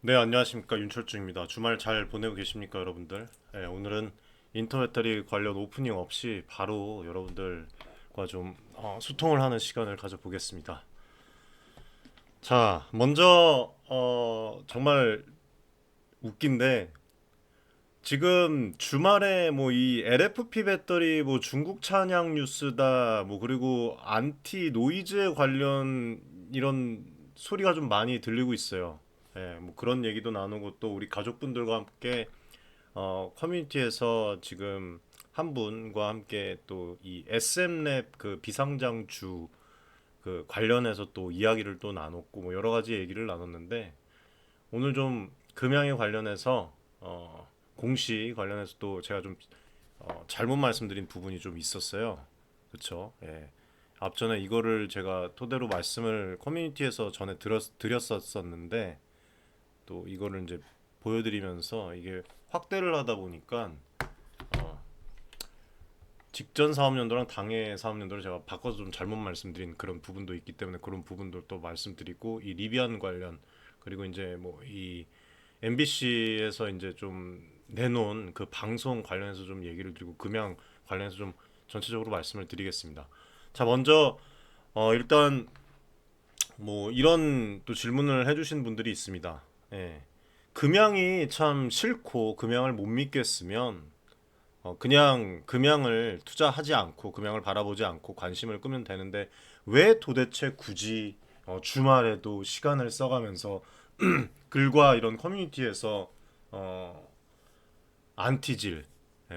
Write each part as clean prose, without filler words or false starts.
네, 안녕하십니까. 윤철중입니다. 주말 잘 보내고 계십니까, 여러분들? 네, 오늘은 인터넷 배터리 관련 오프닝 없이 바로 여러분들과 좀 소통을 하는 시간을 가져보겠습니다. 자, 먼저 정말 웃긴데 지금 주말에 뭐 이 LFP 배터리 뭐 중국 찬양 뉴스다 뭐 그리고 안티 노이즈에 관련 이런 소리가 좀 많이 들리고 있어요. 예, 뭐 그런 얘기도 나누고 또 우리 가족분들과 함께 커뮤니티에서 지금 한 분과 함께 또 이 SM랩 그 비상장주 그 관련해서 또 이야기를 또 나눴고 뭐 여러 가지 얘기를 나눴는데 오늘 좀 금양에 관련해서 공시 관련해서 또 제가 좀 잘못 말씀드린 부분이 좀 있었어요. 그쵸? 예. 앞전에 이거를 제가 토대로 말씀을 커뮤니티에서 전에 드렸었는데 또 이거를 이제 보여드리면서 이게 확대를 하다 보니까 어, 직전 사업연도랑 당해 사업연도를 제가 바꿔서 좀 잘못 말씀드린 그런 부분도 있기 때문에 그런 부분도 또 말씀드리고 이 리비안 관련 그리고 이제 뭐 이 MBC에서 이제 좀 내놓은 그 방송 관련해서 좀 얘기를 드리고 금양 관련해서 좀 전체적으로 말씀을 드리겠습니다. 자, 먼저 일단 뭐 이런 또 질문을 해주신 분들이 있습니다. 예. 금양이 참 싫고 금양을 못 믿겠으면 그냥 금양을 투자하지 않고 금양을 바라보지 않고 관심을 끄면 되는데 왜 도대체 굳이 주말에도 시간을 써가면서 글과 이런 커뮤니티에서 어, 안티질,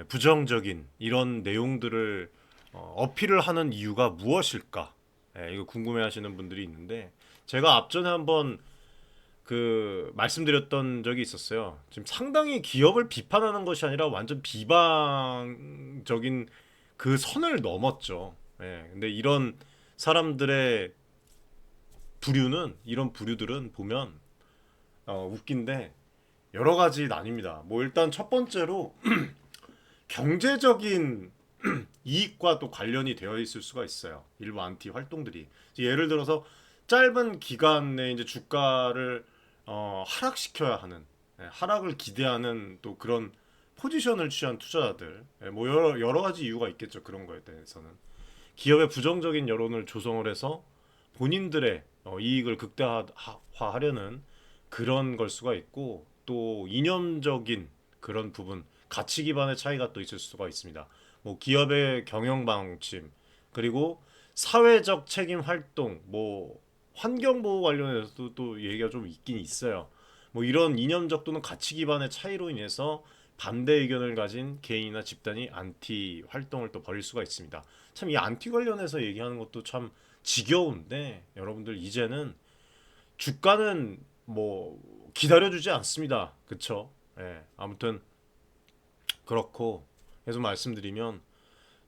부정적인 이런 내용들을 어필을 하는 이유가 무엇일까? 이거 궁금해하시는 분들이 있는데 제가 앞전에 한번 그 말씀드렸던 적이 있었어요. 지금 상당히 기업을 비판하는 것이 아니라 완전 비방적인 그 선을 넘었죠. 근데 이런 사람들의 부류는 이런 부류들은 보면 웃긴데 여러 가지 나뉩니다. 뭐 일단 첫 번째로 경제적인 이익과 또 관련이 되어 있을 수가 있어요. 일부 안티 활동들이 예를 들어서 짧은 기간 내에 이제 주가를 하락시켜야 하는 하락을 기대하는 또 그런 포지션을 취한 투자자들 뭐 여러 가지 이유가 있겠죠. 그런 거에 대해서는 기업의 부정적인 여론을 조성을 해서 본인들의 이익을 극대화하려는 그런 걸 수가 있고 또 이념적인 그런 부분 가치 기반의 차이가 또 있을 수가 있습니다. 뭐 기업의 경영 방침 그리고 사회적 책임 활동 뭐 환경 보호 관련해서도 또 얘기가 좀 있긴 있어요. 뭐 이런 이념적 또는 가치 기반의 차이로 인해서 반대 의견을 가진 개인이나 집단이 안티 활동을 또 벌일 수가 있습니다. 참 이 안티 관련해서 얘기하는 것도 참 지겨운데 여러분들 이제는 주가는 뭐 기다려주지 않습니다. 그쵸? 아무튼 그렇고 계속 말씀드리면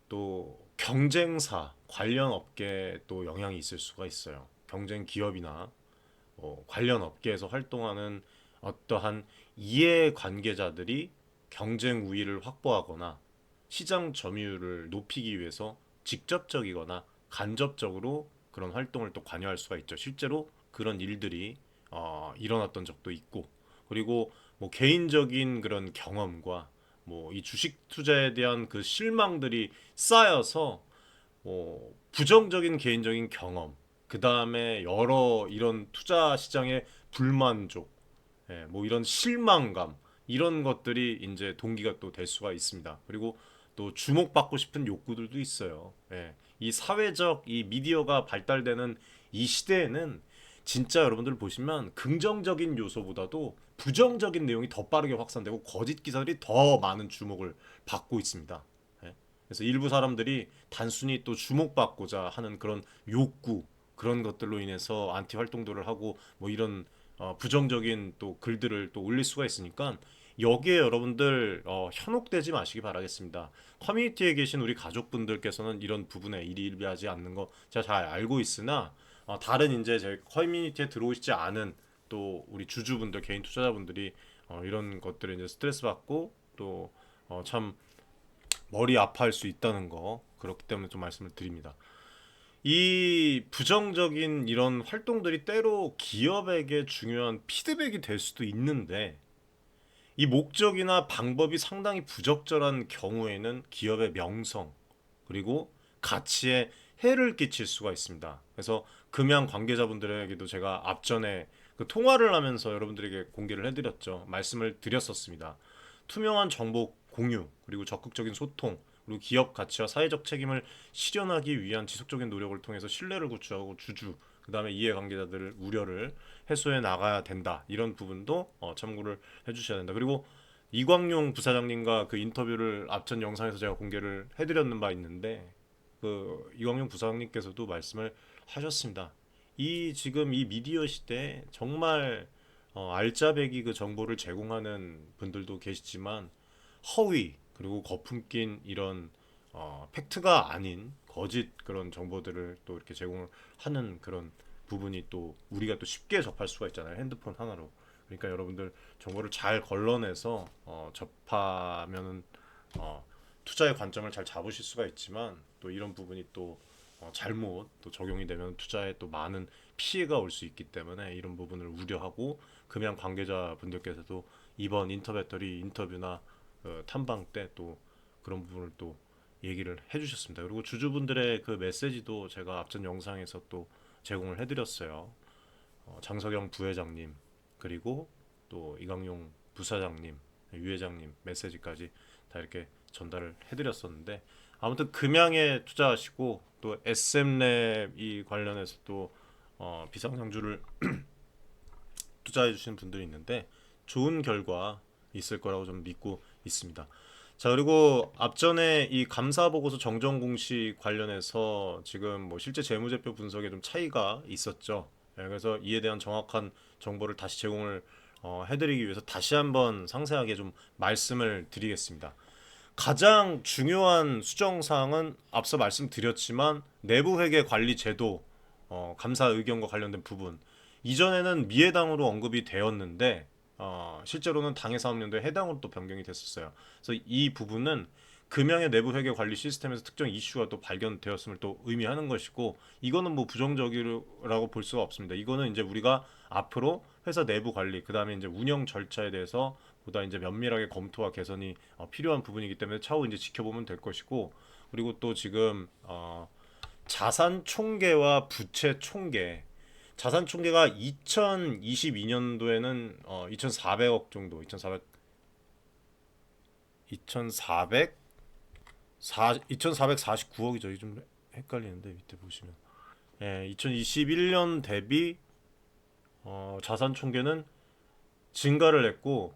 또 경쟁사 관련 업계에 또 영향이 있을 수가 있어요. 경쟁 기업이나 관련 업계에서 활동하는 어떠한 이해 관계자들이 경쟁 우위를 확보하거나 시장 점유율을 높이기 위해서 직접적이거나 간접적으로 그런 활동을 또 관여할 수가 있죠. 실제로 그런 일들이 일어났던 적도 있고 그리고 뭐 개인적인 그런 경험과 뭐 이 주식 투자에 대한 그 실망들이 쌓여서 부정적인 개인적인 경험, 그 다음에 여러 이런 투자 시장의 불만족, 뭐 이런 실망감, 이런 것들이 이제 동기가 또 될 수가 있습니다. 그리고 또 주목받고 싶은 욕구들도 있어요. 이 사회적 이 미디어가 발달되는 이 시대에는 진짜 여러분들 보시면 긍정적인 요소보다도 부정적인 내용이 더 빠르게 확산되고 거짓 기사들이 더 많은 주목을 받고 있습니다. 그래서 일부 사람들이 단순히 또 주목받고자 하는 그런 욕구 그런 것들로 인해서 안티 활동들을 하고 뭐 이런 부정적인 또 글들을 또 올릴 수가 있으니까 여기에 여러분들 현혹되지 마시기 바라겠습니다. 커뮤니티에 계신 우리 가족분들께서는 이런 부분에 일희일비하지 않는 거 제가 잘 알고 있으나 다른 이제 제 커뮤니티에 들어오시지 않은 또 우리 주주분들 개인 투자자분들이 이런 것들에 이제 스트레스 받고 또참 머리 아파할 수 있다는 거 그렇기 때문에 좀 말씀을 드립니다. 이 부정적인 이런 활동들이 때로 기업에게 중요한 피드백이 될 수도 있는데 이 목적이나 방법이 상당히 부적절한 경우에는 기업의 명성 그리고 가치에 해를 끼칠 수가 있습니다. 그래서 금양 관계자분들에게도 제가 앞전에 그 통화를 하면서 여러분들에게 공개를 해드렸죠. 말씀을 드렸었습니다. 투명한 정보 공유 그리고 적극적인 소통 그리고 기업 가치와 사회적 책임을 실현하기 위한 지속적인 노력을 통해서 신뢰를 구축하고 주주 그다음에 이해관계자들을 우려를 해소해 나가야 된다. 이런 부분도 참고를 해주셔야 된다. 그리고 이광용 부사장님과 그 인터뷰를 앞전 영상에서 제가 공개를 해드렸는 바 있는데 그 이광용 부사장님께서도 말씀을 하셨습니다. 이 지금 이 미디어 시대에 정말 알짜배기 그 정보를 제공하는 분들도 계시지만 허위 그리고 거품 낀 이런 팩트가 아닌 거짓 그런 정보들을 또 이렇게 제공을 하는 그런 부분이 또 우리가 또 쉽게 접할 수가 있잖아요. 핸드폰 하나로. 그러니까 여러분들 정보를 잘 걸러내서 접하면은 투자의 관점을 잘 잡으실 수가 있지만 또 이런 부분이 또 잘못 또 적용이 되면 투자에 또 많은 피해가 올 수 있기 때문에 이런 부분을 우려하고 금양 관계자분들께서도 이번 인터배터리 인터뷰나 탐방 때 또 그런 부분을 또 얘기를 해주셨습니다. 그리고 주주분들의 그 메시지도 제가 앞전 영상에서 또 제공을 해드렸어요. 장석영 부회장님 그리고 또 이광용 부사장님, 유 회장님 메시지까지 다 이렇게 전달을 해드렸었는데 아무튼 금양에 투자하시고 또 SM랩 이 관련해서 또 비상장주를 투자해 주시는 분들이 있는데 좋은 결과 있을 거라고 좀 믿고 있습니다. 자 그리고 앞전에 이 감사 보고서 정정 공시 관련해서 지금 뭐 실제 재무제표 분석에 좀 차이가 있었죠. 그래서 이에 대한 정확한 정보를 다시 제공을 해드리기 위해서 다시 한번 상세하게 좀 말씀을 드리겠습니다. 가장 중요한 수정 사항은 앞서 말씀드렸지만 내부 회계 관리 제도 감사 의견과 관련된 부분 이전에는 미해당으로 언급이 되었는데 실제로는 당해 사업연도에 해당으로 또 변경이 됐었어요. 그래서 이 부분은 금양의 내부 회계 관리 시스템에서 특정 이슈가 또 발견되었음을 또 의미하는 것이고 이거는 뭐 부정적이라고 볼 수가 없습니다. 이거는 이제 우리가 앞으로 회사 내부 관리 그다음에 이제 운영 절차에 대해서 보다 이제 면밀하게 검토와 개선이 필요한 부분이기 때문에 차후 이제 지켜보면 될 것이고 그리고 또 지금 자산 총계와 부채 총계 자산 총계가 2022년도에는 2,400억 정도 2,400 2,449억이죠. 이게 좀 헷갈리는데 밑에 보시면 2021년 대비 자산 총계는 증가를 했고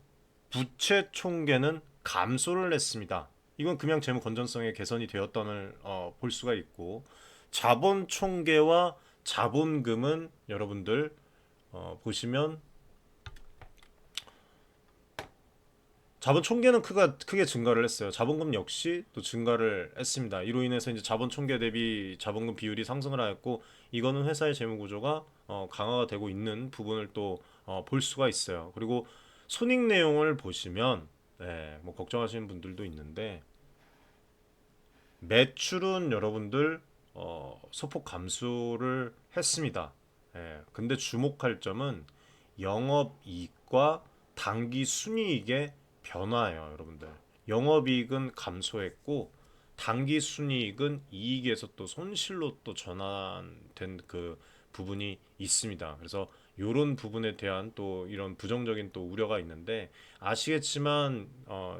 부채 총계는 감소를 했습니다. 이건 금양 재무 건전성의 개선이 되었다는 볼 수가 있고 자본 총계와 자본금은 여러분들 보시면 자본 총계는 크게 증가를 했어요. 자본금 역시 또 증가를 했습니다. 이로 인해서 이제 자본 총계 대비 자본금 비율이 상승을 하였고 이거는 회사의 재무 구조가 강화가 되고 있는 부분을 또 볼 수가 있어요. 그리고 손익 내용을 보시면 뭐 걱정하시는 분들도 있는데 매출은 여러분들 소폭 감소를 했습니다. 근데 주목할 점은 영업이익과 당기 순이익의 변화예요, 여러분들. 영업이익은 감소했고 당기 순이익은 이익에서 또 손실로 또 전환된 그 부분이 있습니다. 그래서 이런 부분에 대한 또 이런 부정적인 또 우려가 있는데 아시겠지만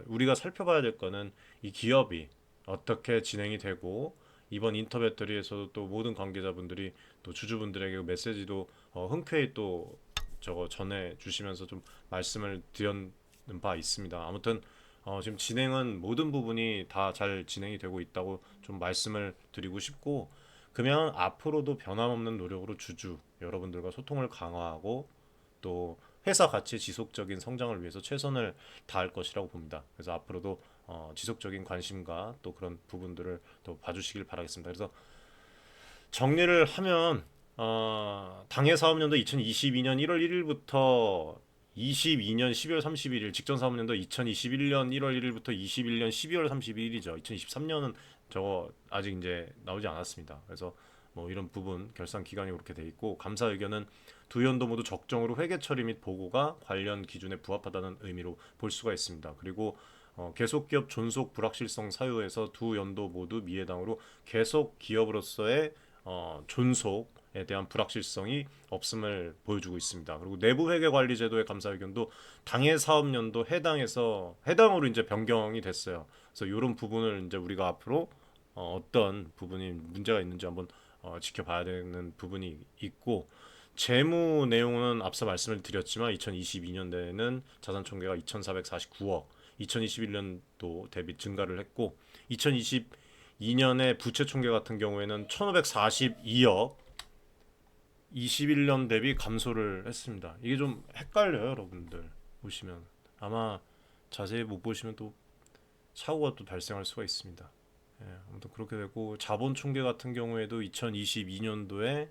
우리가 살펴봐야 될 거는 이 기업이 어떻게 진행이 되고 이번 인터배터리에서도 또 모든 관계자분들이 또 주주분들에게 그 메시지도 흔쾌히 또 저거 전해 주시면서 좀 말씀을 드렸는 바 있습니다. 아무튼 지금 진행은 모든 부분이 다 잘 진행이 되고 있다고 좀 말씀을 드리고 싶고 그러면 앞으로도 변함없는 노력으로 주주 여러분들과 소통을 강화하고 또 회사 가치의 지속적인 성장을 위해서 최선을 다할 것이라고 봅니다. 그래서 앞으로도 지속적인 관심과 또 그런 부분들을 또 봐주시길 바라겠습니다. 그래서 정리를 하면 당해 사업년도 2022년 1월 1일부터 22년 12월 31일 직전 사업년도 2021년 1월 1일부터 21년 12월 31일이죠. 2023년은 저거 아직 이제 나오지 않았습니다. 그래서 뭐 이런 부분 결산 기간이 그렇게 돼 있고 감사 의견은 두 연도 모두 적정으로 회계 처리 및 보고가 관련 기준에 부합하다는 의미로 볼 수가 있습니다. 그리고 계속 기업 존속 불확실성 사유에서 두 연도 모두 미해당으로 계속 기업으로서의 존속에 대한 불확실성이 없음을 보여주고 있습니다. 그리고 내부 회계 관리 제도의 감사 의견도 당해 사업년도 해당으로 이제 변경이 됐어요. 그래서 이런 부분을 이제 우리가 앞으로 어떤 부분이 문제가 있는지 한번 지켜봐야 되는 부분이 있고 재무 내용은 앞서 말씀을 드렸지만 2022년도에는 자산 총계가 2,449억, 2021년도 대비 증가를 했고 2022년에 부채 총계 같은 경우에는 1,542억, 21년 대비 감소를 했습니다. 이게 좀 헷갈려요, 여러분들. 보시면 아마 자세히 못 보시면 또 사고가 또 발생할 수가 있습니다. 예, 아무튼 그렇게 되고 자본 총계 같은 경우에도 2022년도에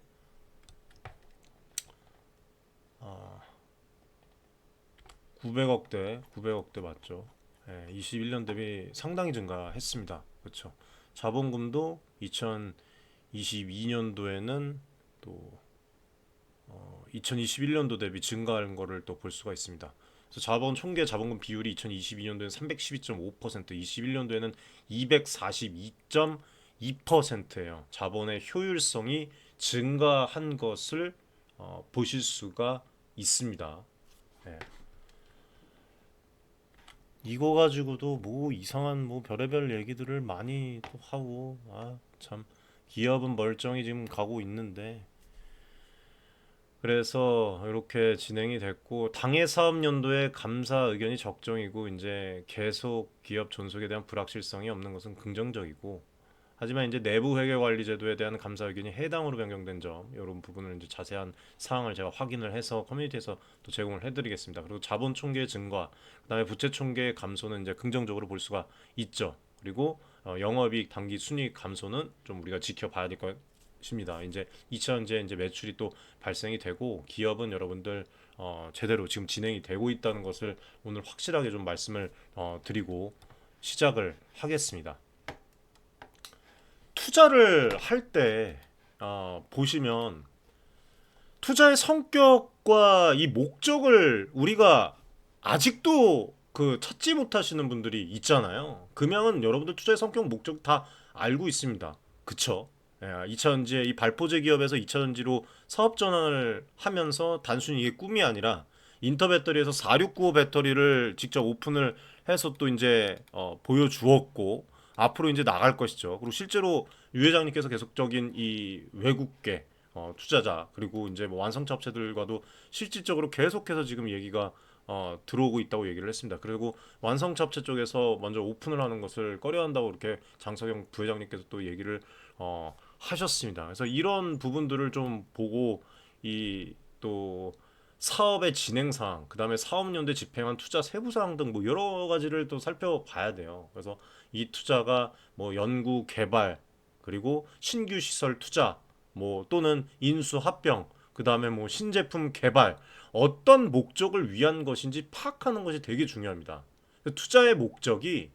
900억대 맞죠? 예, 21년 대비 상당히 증가했습니다. 그렇죠? 자본금도 2022년도에는 또 2021년도 대비 증가한 거를 또 볼 수가 있습니다. 그래서 자본 총계 자본금 비율이 2022년도에는 312.5%, 21년도에는 242.2%예요. 자본의 효율성이 증가한 것을 보실 수가 있습니다. 네. 이거 가지고도 뭐 이상한 뭐 별의별 얘기들을 많이 또 하고 참 기업은 멀쩡히 지금 가고 있는데 그래서 이렇게 진행이 됐고 당해 사업연도에 감사 의견이 적정이고 이제 계속 기업 존속에 대한 불확실성이 없는 것은 긍정적이고 하지만 이제 내부 회계 관리 제도에 대한 감사 의견이 해당으로 변경된 점 이런 부분을 이제 자세한 사항을 제가 확인을 해서 커뮤니티에서 또 제공을 해드리겠습니다. 그리고 자본 총계 증가, 그다음에 부채 총계 감소는 이제 긍정적으로 볼 수가 있죠. 그리고 영업이익 당기 순이익 감소는 좀 우리가 지켜봐야 될 것입니다. 이제 2차전지에 이제 매출이 또 발생이 되고 기업은 여러분들 제대로 지금 진행이 되고 있다는 것을 오늘 확실하게 좀 말씀을 드리고 시작을 하겠습니다. 투자를 할 때 보시면 투자의 성격과 이 목적을 우리가 아직도 그 찾지 못하시는 분들이 있잖아요. 금양은 여러분들 투자의 성격, 목적 다 알고 있습니다. 그쵸? 예, 2차전지의 이 발포제 기업에서 2차전지로 사업 전환을 하면서 단순히 이게 꿈이 아니라 인터배터리에서 4695 배터리를 직접 오픈을 해서 또 이제 보여주었고 앞으로 이제 나갈 것이죠. 그리고 실제로 유 회장님께서 계속적인 이 외국계 투자자 그리고 이제 뭐 완성차 업체들과도 실질적으로 계속해서 지금 얘기가 들어오고 있다고 얘기를 했습니다. 그리고 완성차 업체 쪽에서 먼저 오픈을 하는 것을 꺼려한다고 이렇게 장석영 부회장님께서 또 얘기를 하셨습니다. 그래서 이런 부분들을 좀 보고 이 또 사업의 진행 사항, 그다음에 사업연대 집행한 투자 세부 사항 등 뭐 여러 가지를 또 살펴봐야 돼요. 그래서 이 투자가 뭐 연구 개발 그리고 신규 시설 투자 뭐 또는 인수 합병 그다음에 뭐 신제품 개발 어떤 목적을 위한 것인지 파악하는 것이 되게 중요합니다. 투자의 목적이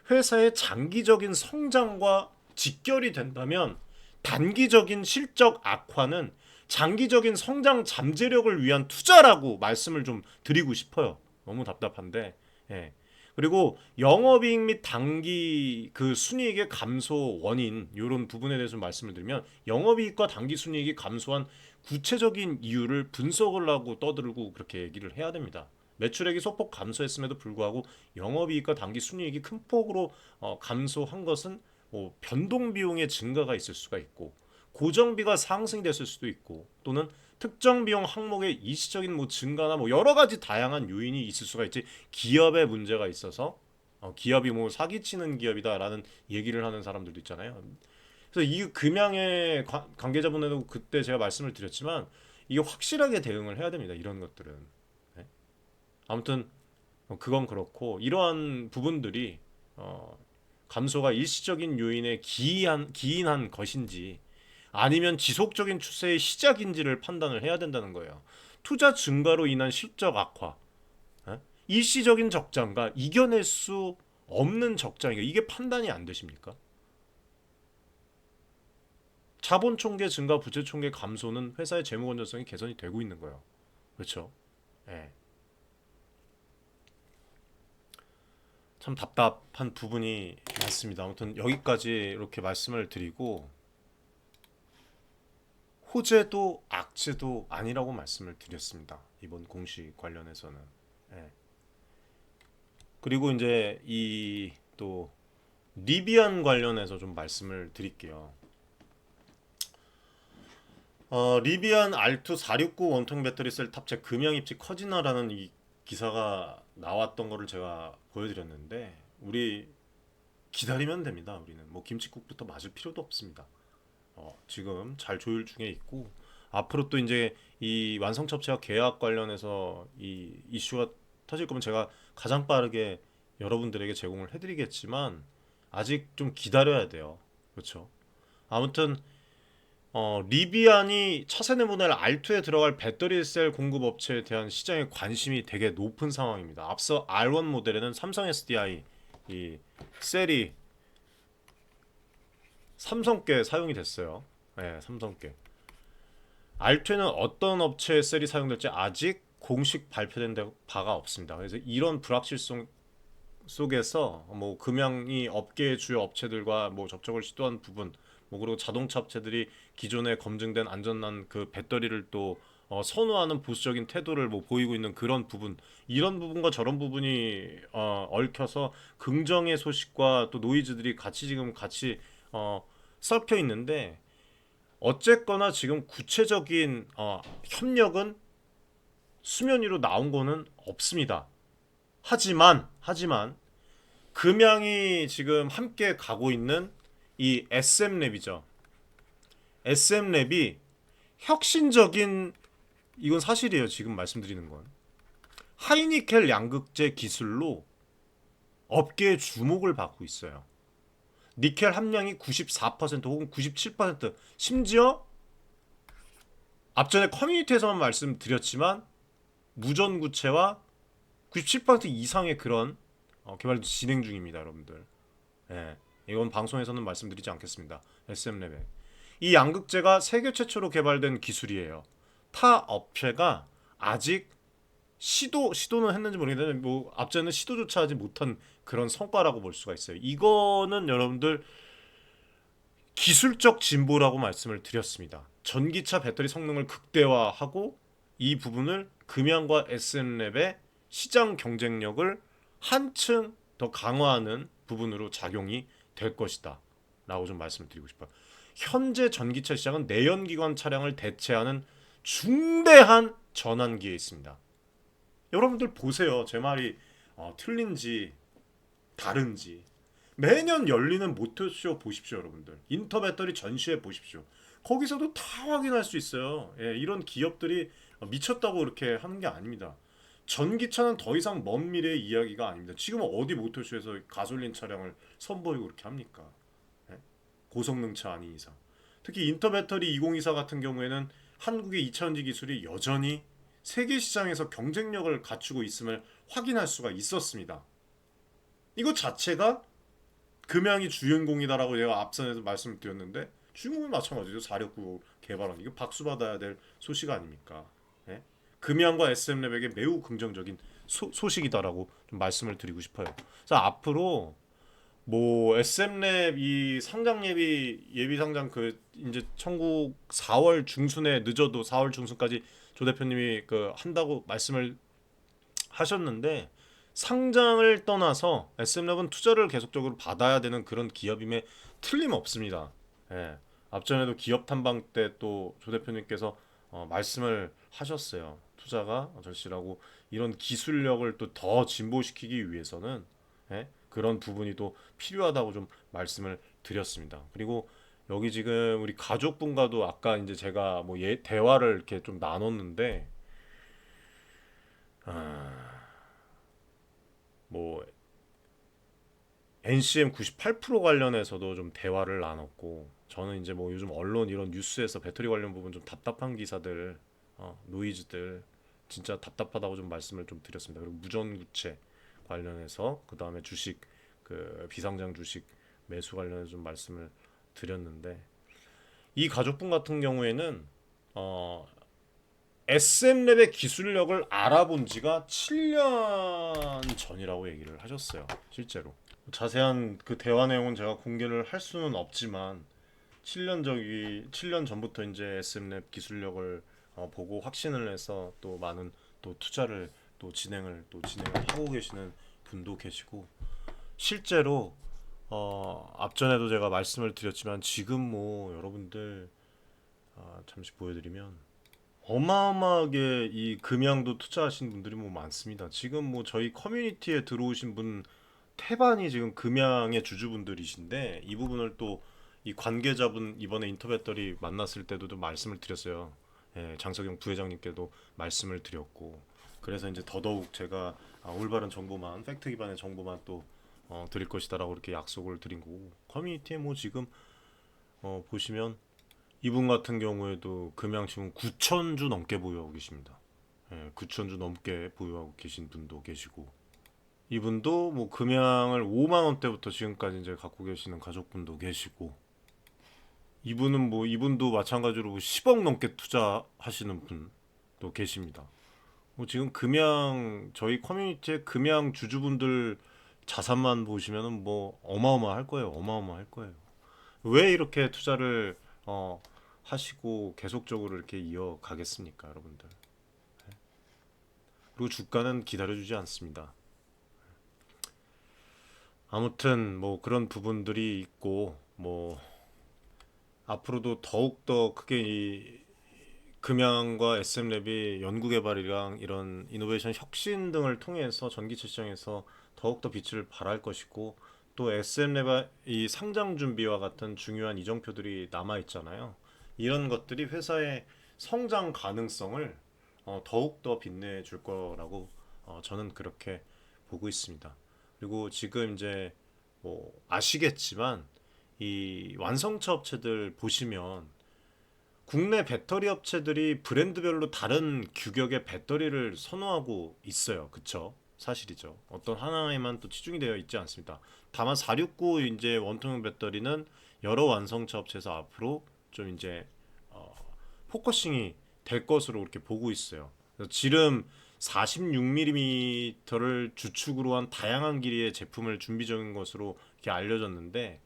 회사의 장기적인 성장과 직결이 된다면 단기적인 실적 악화는 장기적인 성장 잠재력을 위한 투자라고 말씀을 좀 드리고 싶어요. 너무 답답한데. 예. 그리고 영업이익 및 단기 그 순이익의 감소 원인 이런 부분에 대해서 말씀을 드리면 영업이익과 단기 순이익이 감소한 구체적인 이유를 분석을 하고 떠들고 그렇게 얘기를 해야 됩니다. 매출액이 소폭 감소했음에도 불구하고 영업이익과 단기 순이익이 큰 폭으로 감소한 것은 뭐 변동 비용의 증가가 있을 수가 있고 고정비가 상승이 됐을 수도 있고 또는 특정 비용 항목의 일시적인 뭐 증가나 뭐 여러 가지 다양한 요인이 있을 수가 있지 기업에 문제가 있어서 기업이 뭐 사기치는 기업이다라는 얘기를 하는 사람들도 있잖아요. 그래서 이 금양의 관계자분들도 그때 제가 말씀을 드렸지만 이게 확실하게 대응을 해야 됩니다. 이런 것들은. 네? 아무튼 그건 그렇고 이러한 부분들이 감소가 일시적인 요인에 기인한 것인지 아니면 지속적인 추세의 시작인지를 판단을 해야 된다는 거예요. 투자 증가로 인한 실적 악화, 일시적인 적장과 이겨낼 수 없는 적장이가 이게 판단이 안 되십니까? 자본 총계 증가, 부채 총계 감소는 회사의 재무 건전성이 개선이 되고 있는 거예요. 그렇죠? 예. 참 답답한 부분이 많습니다. 아무튼 여기까지 이렇게 말씀을 드리고 호재도 악재도 아니라고 말씀을 드렸습니다. 이번 공시 관련해서는. 예. 그리고 이제 이 또 리비안 관련해서 좀 말씀을 드릴게요. 리비안 R2 469 원통 배터리 셀 탑재 금양 입지 커지나라는 이 기사가 나왔던 거를 제가 보여드렸는데 우리 기다리면 됩니다. 우리는 뭐 김칫국부터 맞을 필요도 없습니다. 지금 잘 조율 중에 있고 앞으로 또 이제 이 완성차업체와 계약 관련해서 이 이슈가 터질 거면 제가 가장 빠르게 여러분들에게 제공을 해드리겠지만 아직 좀 기다려야 돼요. 그렇죠? 아무튼 리비안이 차세대 모델 R2에 들어갈 배터리 셀 공급 업체에 대한 시장의 관심이 되게 높은 상황입니다. 앞서 R1 모델에는 삼성 SDI 이 셀이 삼성께 사용이 됐어요. 네, 삼성께. R2는 어떤 업체의 셀이 사용될지 아직 공식 발표된 바가 없습니다. 그래서 이런 불확실성 속에서 뭐 금양이 업계의 주요 업체들과 뭐 접촉을 시도한 부분, 뭐 그리고 자동차 업체들이 기존에 검증된 안전한 그 배터리를 또 선호하는 보수적인 태도를 뭐 보이고 있는 그런 부분, 이런 부분과 저런 부분이 얽혀서 긍정의 소식과 또 노이즈들이 같이 지금 같이 섞여 있는데 어쨌거나 지금 구체적인 협력은 수면 위로 나온 거는 없습니다. 하지만 금양이 지금 함께 가고 있는 이 SM랩이죠. SM랩이 혁신적인 이건 사실이에요. 지금 말씀드리는 건 하이니켈 양극재 기술로 업계의 주목을 받고 있어요. 니켈 함량이 94% 혹은 97% 심지어 앞전에 커뮤니티에서만 말씀드렸지만 무전구체와 97% 이상의 그런 개발도 진행 중입니다, 여러분들. 예, 이건 방송에서는 말씀드리지 않겠습니다. SM랩에 이 양극재가 세계 최초로 개발된 기술이에요. 타 업체가 아직 시도는 했는지 모르겠는데 뭐 앞전에 시도조차 하지 못한 그런 성과라고 볼 수가 있어요. 이거는 여러분들 기술적 진보라고 말씀을 드렸습니다. 전기차 배터리 성능을 극대화하고 이 부분을 금양과 SM랩의 시장 경쟁력을 한층 더 강화하는 부분으로 작용이 될 것이다 라고 좀 말씀을 드리고 싶어요. 현재 전기차 시장은 내연기관 차량을 대체하는 중대한 전환기에 있습니다. 여러분들 보세요. 제 말이 틀린지 다른지. 매년 열리는 모터쇼 보십시오, 여러분들. 인터배터리 전시회 보십시오. 거기서도 다 확인할 수 있어요. 예, 이런 기업들이 미쳤다고 이렇게 하는 게 아닙니다. 전기차는 더 이상 먼 미래의 이야기가 아닙니다. 지금 어디 모터쇼에서 가솔린 차량을 선보이고 그렇게 합니까? 예? 고성능차 아닌 이상. 특히 인터배터리 2024 같은 경우에는 한국의 2차전지 기술이 여전히 세계 시장에서 경쟁력을 갖추고 있음을 확인할 수가 있었습니다. 이거 자체가 금양이 주인공이다라고 제가 앞선에서 말씀드렸는데 주인공은 마찬가지죠. 469 개발한 이거 박수 받아야 될 소식 아닙니까? 예? 금양과 SM랩에게 매우 긍정적인 소식이다라고 좀 말씀을 드리고 싶어요. 자 앞으로 뭐 SM랩 이 상장 예비 상장 그 이제 청구 4월 중순에 늦어도 4월 중순까지 조 대표님이 그 한다고 말씀을 하셨는데 상장을 떠나서 SM랩은 투자를 계속적으로 받아야 되는 그런 기업임에 틀림없습니다. 예. 앞전에도 기업 탐방 때 또 조 대표님께서 말씀을 하셨어요. 투자가 절실하고 이런 기술력을 또 더 진보시키기 위해서는 그런 부분이 또 필요하다고 좀 말씀을 드렸습니다. 그리고 여기 지금 우리 가족분과도 아까 이제 제가 뭐 대화를 이렇게 좀 나눴는데 뭐 NCM 98% 관련해서도 좀 대화를 나눴고 저는 이제 뭐 요즘 언론 이런 뉴스에서 배터리 관련 부분 좀 답답한 기사들 노이즈들 진짜 답답하다고 좀 말씀을 좀 드렸습니다. 그리고 무전구체 관련해서 그 다음에 주식 그 비상장 주식 매수 관련해서 좀 말씀을 드렸는데 이 가족분 같은 경우에는 SM랩의 기술력을 알아본 지가 7년 전이라고 얘기를 하셨어요. 실제로 자세한 그 대화 내용은 제가 공개를 할 수는 없지만 7년 전부터 이제 SM랩 기술력을 보고 확신을 해서 또 많은 또 투자를 또 진행을 하고 계시는 분도 계시고, 실제로 앞전에도 제가 말씀을 드렸지만 지금 뭐 여러분들 잠시 보여드리면 어마어마하게 이 금양도 투자하신 분들이 뭐 많습니다. 지금 뭐 저희 커뮤니티에 들어오신 분 태반이 지금 금양의 주주분들이신데, 이 부분을 또 이 관계자분 이번에 인터배터리 만났을 때도 좀 말씀을 드렸어요. 예, 장석영 부회장님께도 말씀을 드렸고, 그래서 이제 더더욱 제가 올바른 정보만, 팩트 기반의 정보만 또 드릴 것이다라고 이렇게 약속을 드린 거고, 커뮤니티에 뭐 지금 보시면 이분 같은 경우에도 금양 지금 9,000주 넘게 보유하고 계십니다. 예, 9,000주 넘게 보유하고 계신 분도 계시고, 이분도 뭐 금양을 5만 원대부터 지금까지 이제 갖고 계시는 가족분도 계시고, 이분도 마찬가지로 10억 넘게 투자하시는 분도 계십니다. 뭐 지금 금양 저희 커뮤니티에 금양 주주분들 자산만 보시면은 뭐 어마어마할 거예요. 어마어마할 거예요. 왜 이렇게 투자를 하시고 계속적으로 이렇게 이어가겠습니까, 여러분들? 그리고 주가는 기다려주지 않습니다. 아무튼 뭐 그런 부분들이 있고, 뭐 앞으로도 더욱더 크게 이 금양과 SM랩이 연구개발이랑 이런 이노베이션 혁신 등을 통해서 전기차 시장에서 더욱더 빛을 발할 것이고, 또 SM랩의 이 상장 준비와 같은 중요한 이정표들이 남아 있잖아요. 이런 것들이 회사의 성장 가능성을 더욱더 빛내줄 거라고 저는 그렇게 보고 있습니다. 그리고 지금 이제 뭐 아시겠지만 이 완성차 업체들 보시면 국내 배터리 업체들이 브랜드별로 다른 규격의 배터리를 선호하고 있어요. 그쵸? 사실이죠. 어떤 하나에만 또 치중이 되어 있지 않습니다. 다만 469 이제 원통형 배터리는 여러 완성차 업체에서 앞으로 좀 이제 포커싱이 될 것으로 이렇게 보고 있어요. 그래서 지름 46mm를 주축으로 한 다양한 길이의 제품을 준비 중인 것으로 이렇게 알려졌는데,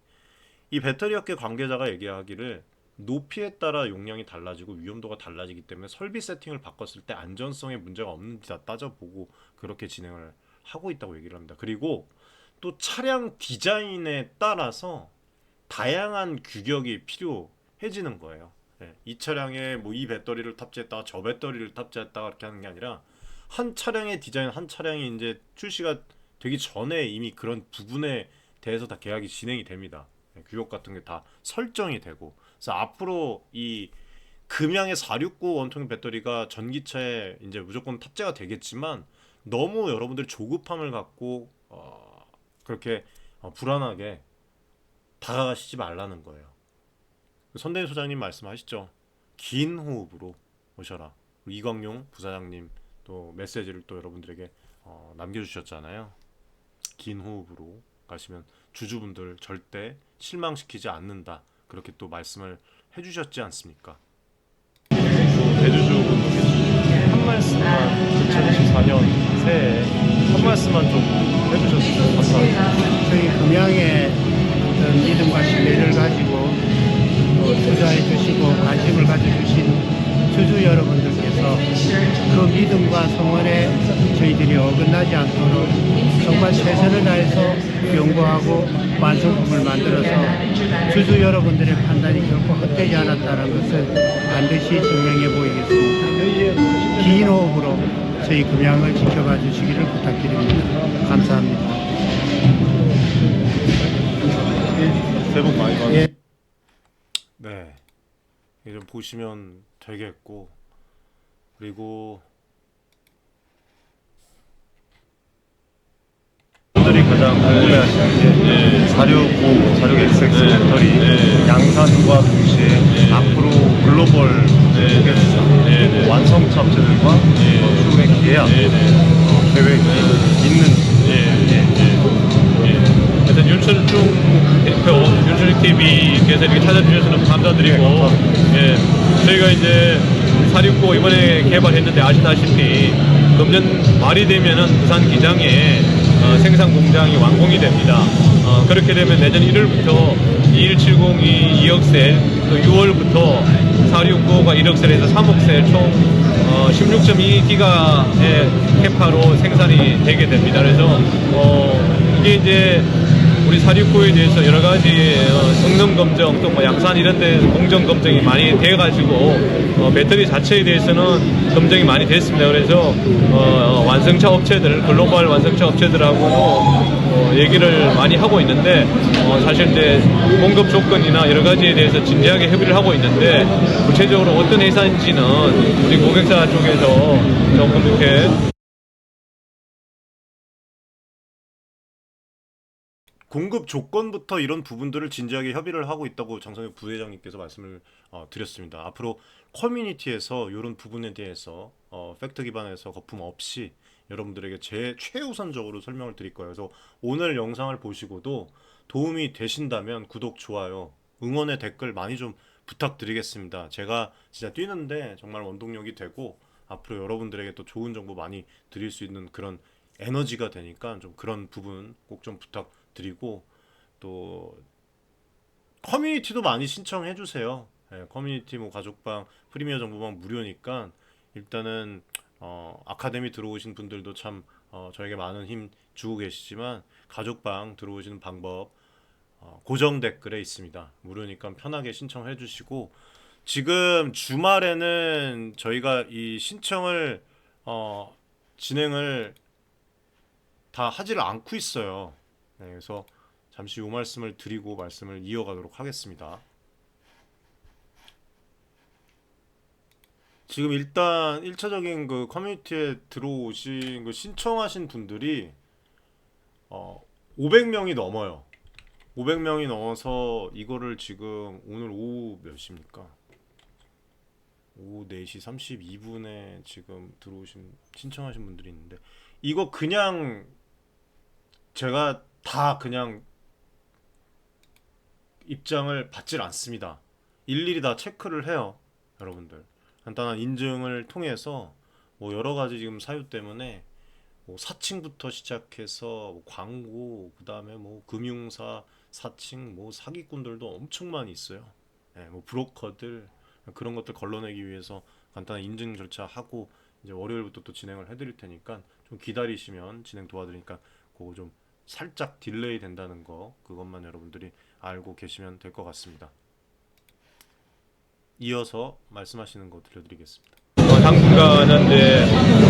이 배터리 업계 관계자가 얘기하기를 높이에 따라 용량이 달라지고 위험도가 달라지기 때문에 설비 세팅을 바꿨을 때 안전성에 문제가 없는지 다 따져보고 그렇게 진행을 하고 있다고 얘기를 합니다. 그리고 또 차량 디자인에 따라서 다양한 규격이 필요해지는 거예요. 네, 이 차량에 뭐 이 배터리를 탑재했다가 저 배터리를 탑재했다가 이렇게 하는 게 아니라 한 차량의 디자인, 한 차량이 이제 출시가 되기 전에 이미 그런 부분에 대해서 다 계약이 진행이 됩니다. 규격 같은 게 다 설정이 되고, 그래서 앞으로 이 금양의 469 원통형 배터리가 전기차에 이제 무조건 탑재가 되겠지만, 너무 여러분들 조급함을 갖고 그렇게 불안하게 다가가시지 말라는 거예요. 선대인 소장님 말씀하시죠. 긴 호흡으로 오셔라. 이광용 부사장님 또 메시지를 또 여러분들에게 남겨주셨잖아요. 긴 호흡으로 가시면 주주분들 절대 실망시키지 않는다, 그렇게 또 말씀을 해주셨지 않습니까? 대주주분도 계시고 한 말씀만 2024년 새해 한 말씀만 좀 해주셨으면 감사합니다. 저희 금양의 어떤 믿음과 신뢰를 가지고 또 투자해 주시고 관심을 가져주신 주주 여러분들께서 그 믿음과 성원에 저희들이 어긋나지 않도록 정말 최선을 다해서 연구하고 완성품을 만들어서 주주 여러분들의 판단이 결코 헛되지 않았다는 것을 반드시 증명해 보이겠습니다. 긴 호흡으로 저희 금양을 지켜봐 주시기를 부탁드립니다. 감사합니다. 새해 복 많이 받으세요. 예. 네, 이제 좀 보시면 되겠고, 그리고 분들이 가장 궁금해하시는 게 465, 466XX 배터리 양산과 동시에 앞으로 글로벌 고객사, 완성차 업체들과 추후에 계약 계획이 있는지. 하여튼 윤철중 대표, 윤철중 TV께서 이렇게 찾아주셔서 너무 감사드리고, 예, 저희가 이제 469 이번에 개발했는데 아시다시피 금년 말이 되면은 부산 기장에 생산 공장이 완공이 됩니다. 그렇게 되면 내년 1월부터 21702 2억 셀, 또 6월부터 4695가 1억 셀에서 3억 셀 총 16.2기가의 캐파로 생산이 되게 됩니다. 그래서 이게 이제 우리 469에 대해서 여러 가지 성능 검정 또 뭐 양산 이런 데 공정 검증이 많이 돼 가지고 배터리 자체에 대해서는 검증이 많이 됐습니다. 그래서 완성차 업체들, 글로벌 완성차 업체들하고도 얘기를 많이 하고 있는데 사실 이제 공급 조건이나 여러 가지에 대해서 진지하게 협의를 하고 있는데 구체적으로 어떤 회사인지는 우리 고객사 쪽에서 조금 이렇게 공급 조건부터 이런 부분들을 진지하게 협의를 하고 있다고 장성혁 부회장님께서 말씀을 드렸습니다. 앞으로 커뮤니티에서 이런 부분에 대해서 팩트 기반에서 거품 없이 여러분들에게 최우선적으로 설명을 드릴 거예요. 그래서 오늘 영상을 보시고도 도움이 되신다면 구독, 좋아요, 응원의 댓글 많이 좀 부탁드리겠습니다. 제가 진짜 뛰는데 정말 원동력이 되고 앞으로 여러분들에게 또 좋은 정보 많이 드릴 수 있는 그런 에너지가 되니까 좀 그런 부분 꼭 좀 부탁드리고 또 커뮤니티도 많이 신청해 주세요. 예, 커뮤니티 뭐 가족방, 프리미어 정보방 무료니까 일단은 아카데미 들어오신 분들도 참 저에게 많은 힘 주고 계시지만 가족방 들어오시는 방법 고정 댓글에 있습니다. 무료니까 편하게 신청해 주시고 지금 주말에는 저희가 이 신청을 진행을 다 하지를 않고 있어요. 네, 그래서 잠시 요 말씀을 드리고 말씀을 이어가도록 하겠습니다. 지금 일단 1차적인 그 커뮤니티에 들어오신 그 신청하신 분들이 500명이 넘어요. 500명이 넘어서 이거를 지금 오늘 오후 몇 시입니까? 오후 4시 32분에 지금 들어오신 신청하신 분들이 있는데 이거 그냥 제가 다 그냥 입장을 받질 않습니다. 일일이 다 체크를 해요. 여러분들 간단한 인증을 통해서 뭐 여러 가지 지금 사유 때문에 뭐 사칭부터 시작해서 뭐 광고 그다음에 뭐 금융사 사칭 뭐 사기꾼들도 엄청 많이 있어요. 네, 뭐 브로커들 그런 것들 걸러내기 위해서 간단한 인증 절차 하고 이제 월요일부터 또 진행을 해드릴 테니까 좀 기다리시면 진행 도와드리니까 그거 좀 살짝 딜레이 된다는 거 그것만 여러분들이 알고 계시면 될 것 같습니다. 이어서 말씀하시는 거 들려드리겠습니다. 당분간은 이제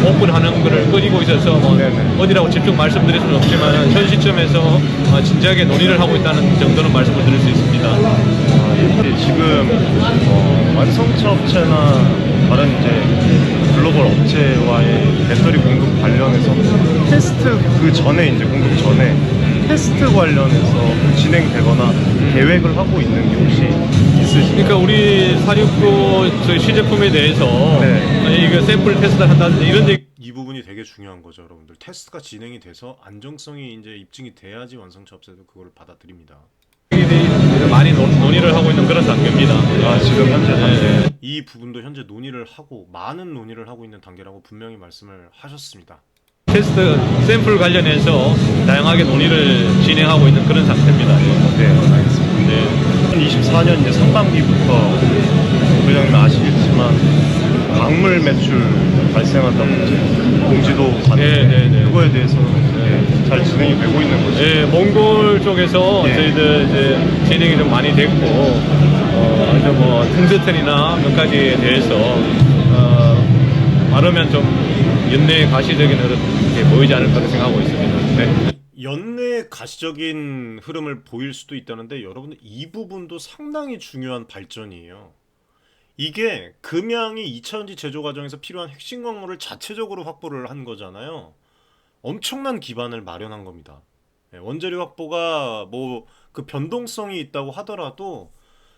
오픈하는 거를 끓이고 있어서 뭐 어디라고 직접 말씀드릴 수는 없지만 현 시점에서 진지하게 논의를 하고 있다는 정도는 말씀을 드릴 수 있습니다. 이게 지금 완성차 업체나 다른 이제 글로벌 업체와의 배터리 공급 관련해서 테스트 그 전에 이제 공급 전에 테스트 관련해서 진행되거나 계획을 하고 있는 게 혹시 있으신가요? 그러니까 우리 469 저희 시제품에 대해서 이거 샘플 테스트를 한다든지 이런 얘기 이 부분이 되게 중요한 거죠, 여러분들. 테스트가 진행이 돼서 안정성이 이제 입증이 돼야지 완성차 업체도 그걸 받아들입니다. 많이 논의를 하고 있는 그런 단계입니다. 지금 현재 단계. 이 부분도 현재 논의를 하고 많은 논의를 하고 있는 단계라고 분명히 말씀을 하셨습니다. 테스트 샘플 관련해서 다양하게 논의를 진행하고 있는 그런 상태입니다. 네, 알겠습니다. 네. 2024년 이제 상반기부터 부장님 아시겠지만 광물 매출 발생한다고 이제 공지도 받는데 그거에 대해서는 잘 진행이 되고 있는 거죠. 네, 몽골 쪽에서 저희들 이제 진행이 좀 많이 됐고, 이제 뭐 퉁스텐이나 몇 가지에 대해서 말하면 좀 연내 가시적인 흐름이 보이지 않을 거라 생각하고 있습니다. 네. 연내 가시적인 흐름을 보일 수도 있다는데 여러분들 이 부분도 상당히 중요한 발전이에요. 이게 금양이 2차전지 제조 과정에서 필요한 핵심 광물을 자체적으로 확보를 한 거잖아요. 엄청난 기반을 마련한 겁니다. 원재료 확보가 뭐 그 변동성이 있다고 하더라도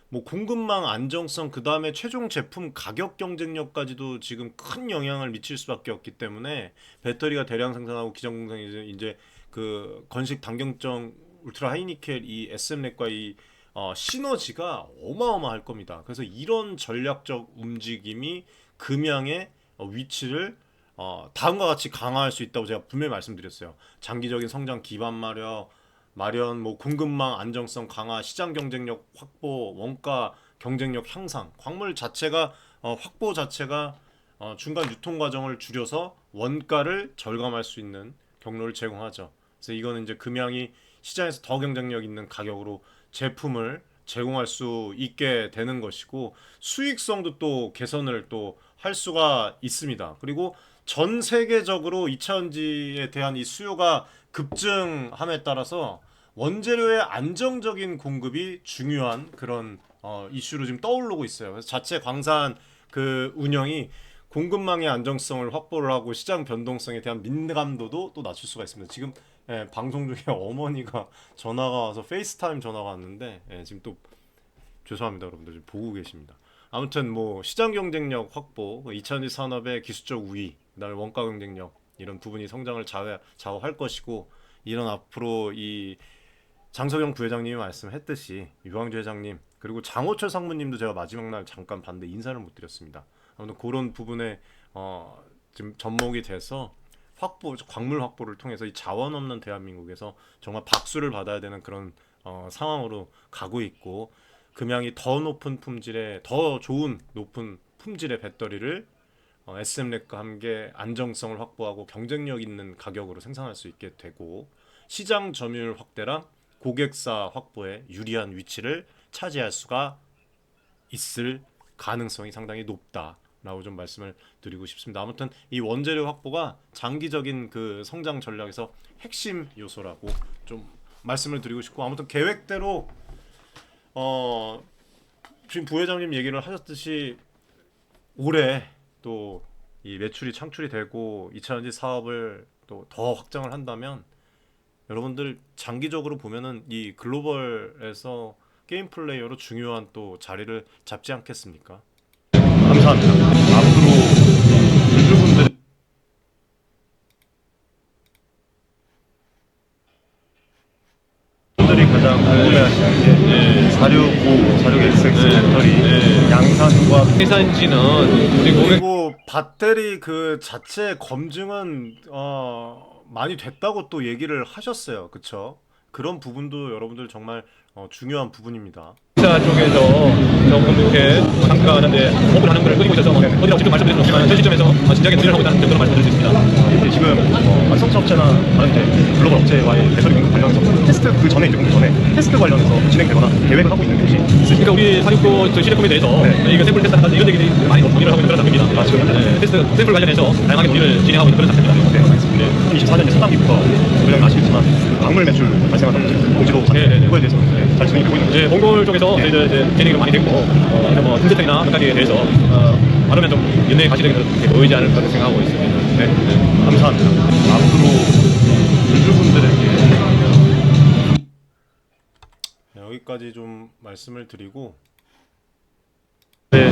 뭐 공급망 안정성 그 다음에 최종 제품 가격 경쟁력까지도 지금 큰 영향을 미칠 수밖에 없기 때문에 배터리가 대량 생산하고 기존 공장이 이제 그 건식 단경정 울트라 하이니켈 이 SM렉과 이 시너지가 어마어마할 겁니다. 그래서 이런 전략적 움직임이 금양의 위치를 다음과 같이 강화할 수 있다고 제가 분명히 말씀드렸어요. 장기적인 성장 기반 마련, 뭐 공급망 안정성 강화, 시장 경쟁력 확보, 원가 경쟁력 향상, 광물 자체가 확보 자체가 중간 유통 과정을 줄여서 원가를 절감할 수 있는 경로를 제공하죠. 그래서 이거는 이제 금양이 시장에서 더 경쟁력 있는 가격으로 제품을 제공할 수 있게 되는 것이고 수익성도 또 개선을 또 할 수가 있습니다. 그리고 전 세계적으로 2차전지에 대한 이 수요가 급증함에 따라서 원재료의 안정적인 공급이 중요한 그런 이슈로 지금 떠오르고 있어요. 그래서 자체 광산 그 운영이 공급망의 안정성을 확보를 하고 시장 변동성에 대한 민감도도 또 낮출 수가 있습니다. 지금 방송 중에 어머니가 전화가 와서 페이스타임 전화가 왔는데 지금 또 죄송합니다 여러분들 지금 보고 계십니다. 아무튼 뭐 시장 경쟁력 확보, 2차전지 산업의 기술적 우위, 그다음에 원가 경쟁력 이런 부분이 성장을 좌우할 것이고 이런 앞으로 이 장석영 부회장님이 말씀했듯이 유광주 회장님 그리고 장호철 상무님도 제가 마지막 날 잠깐 봤는데 인사를 못 드렸습니다. 아무튼 그런 부분에 지금 접목이 돼서 광물 확보를 통해서 이 자원 없는 대한민국에서 정말 박수를 받아야 되는 그런 상황으로 가고 있고 금양이 더 높은 품질의 더 좋은 높은 품질의 배터리를 SM렉과 함께 안정성을 확보하고 경쟁력 있는 가격으로 생산할 수 있게 되고 시장 점유율 확대랑 고객사 확보에 유리한 위치를 차지할 수가 있을 가능성이 상당히 높다라고 좀 말씀을 드리고 싶습니다. 아무튼 이 원재료 확보가 장기적인 그 성장 전략에서 핵심 요소라고 좀 말씀을 드리고 싶고 아무튼 계획대로 지금 부회장님 얘기를 하셨듯이 올해 또 이 매출이 창출이 되고 2차전지 사업을 또 더 확장을 한다면 여러분들 장기적으로 보면은 이 글로벌에서 게임 플레이어로 중요한 또 자리를 잡지 않겠습니까? 감사합니다. 앞으로 유주분들 분들이 가장 궁금해하시는 게 465, 466XX 배터리 양산과 생산지는 우리 고객 그리고 배터리 그 자체 검증은 많이 됐다고 또 얘기를 하셨어요. 그쵸? 그런 부분도 여러분들 정말 중요한 부분입니다. 사 쪽에서 조금 이렇게 잠깐하는데 오픈을 하는 걸 끌고 있어서 어디라고 직접 말씀드릴 수는 없지만 현 시점에서 진작에 도전을 하고 있다는 정도로 말씀드릴 수 있습니다. 이제 지금 완성차 업체나 다른 이제 글로벌 업체와의 배터리 공급 관련해서 테스트 그 전에 이제 공급 전에 테스트 관련해서 진행되거나 계획을 하고 있는 게 혹시 있으십니까? 그러니까 우리 469 저 시제품에 대해서 네. 이거 샘플 테스트한다 이런 얘기들이 많이 논의를 하고 있는 그런 상태입니다. 아, 지금 현재? 테스트 샘플 관련해서 다양하게 논의를 진행하고 있는 그런 상태입니다. 네, 알겠습니다. 2024년 이제 상반기부터 부장님 아시겠지만 광물 매출 발생하는 공지도 그거에 대해서 잘 진행되고 있는 거죠. 봉골 쪽에서 저희들 이제 진행이 많이 됐고 이런 뭐 등재성이나 그런 가지에 대해서 많으면 좀 연내에 가시는 그렇게 보이지 않을까 생각하고 있습니다. 네, 감사합니다. 앞으로 유주분들에게 여기까지 좀 말씀을 드리고 네,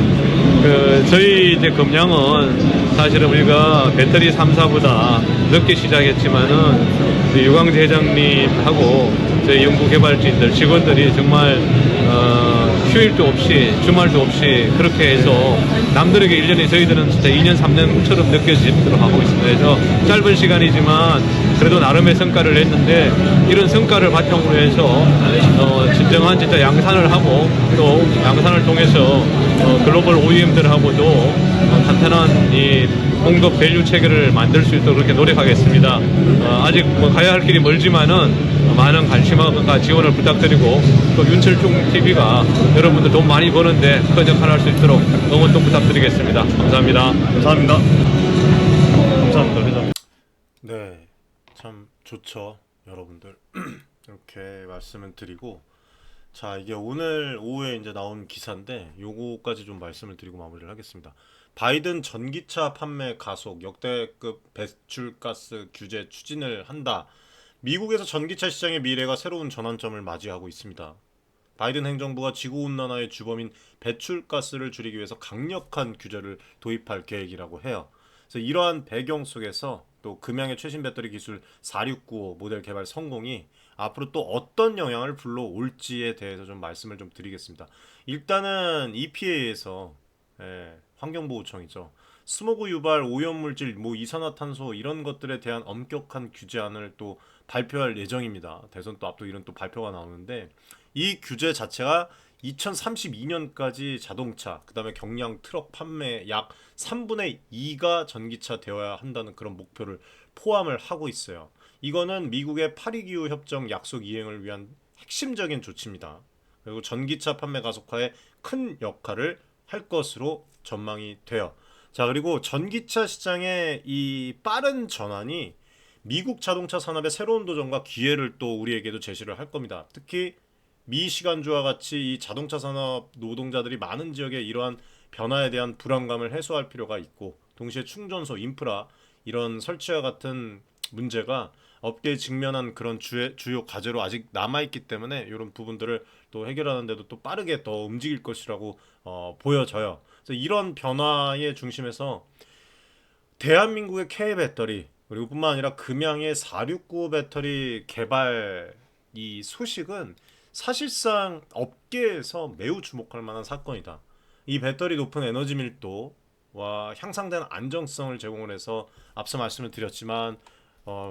저희 이제 금양은 사실은 우리가 배터리 3사보다 늦게 시작했지만은 우리 유광재 회장님하고 저희 연구개발진들 직원들이 정말 휴일도 없이 주말도 없이 그렇게 해서 남들에게 1년에 저희들은 진짜 2년 3년처럼 느껴지도록 하고 있습니다. 그래서 짧은 시간이지만 그래도 나름의 성과를 냈는데 이런 성과를 바탕으로 해서 진정한 진짜 양산을 하고 또 양산을 통해서 글로벌 OEM들하고도 탄탄한 이 공급 밸류 체계를 만들 수 있도록 그렇게 노력하겠습니다. 아직 뭐 가야 할 길이 멀지만은 많은 관심과 지원을 부탁드리고 또 윤철중 TV가 여러분들 돈 많이 버는데 큰 역할을 할 수 있도록 응원 또 부탁드리겠습니다. 감사합니다. 감사합니다. 감사합니다, 회장님. 네, 참 좋죠, 여러분들. 이렇게 말씀을 드리고 자 이게 오늘 오후에 이제 나온 기사인데 요거까지 좀 말씀을 드리고 마무리를 하겠습니다. 바이든 전기차 판매 가속 역대급 배출가스 규제 추진을 한다. 미국에서 전기차 시장의 미래가 새로운 전환점을 맞이하고 있습니다. 바이든 행정부가 지구온난화의 주범인 배출가스를 줄이기 위해서 강력한 규제를 도입할 계획이라고 해요. 그래서 이러한 배경 속에서 또 금양의 최신 배터리 기술 4695 모델 개발 성공이 앞으로 또 어떤 영향을 불러올지에 대해서 좀 말씀을 좀 드리겠습니다. 일단은 EPA에서 환경보호청이죠. 스모그 유발, 오염물질, 뭐 이산화탄소 이런 것들에 대한 엄격한 규제안을 또 발표할 예정입니다. 대선 또 앞두고 이런 또 발표가 나오는데 이 규제 자체가 2032년까지 자동차, 그다음에 경량 트럭 판매 약 3분의 2가 전기차 되어야 한다는 그런 목표를 포함을 하고 있어요. 이거는 미국의 파리 기후 협정 약속 이행을 위한 핵심적인 조치입니다. 그리고 전기차 판매 가속화에 큰 역할을 할 것으로 전망이 돼요. 자, 그리고 전기차 시장의 이 빠른 전환이 미국 자동차 산업의 새로운 도전과 기회를 또 우리에게도 제시를 할 겁니다. 특히 미 시간주와 같이 이 자동차 산업 노동자들이 많은 지역에 이러한 변화에 대한 불안감을 해소할 필요가 있고, 동시에 충전소, 인프라 이런 설치와 같은 문제가 업계에 직면한 그런 주요 과제로 아직 남아있기 때문에 이런 부분들을 또 해결하는 데도 또 빠르게 더 움직일 것이라고 보여져요. 그래서 이런 변화의 중심에서 대한민국의 K 배터리 그리고 뿐만 아니라 금양의 4695 배터리 개발 이 소식은 사실상 업계에서 매우 주목할 만한 사건이다. 이 배터리 높은 에너지 밀도와 향상된 안정성을 제공을 해서 앞서 말씀을 드렸지만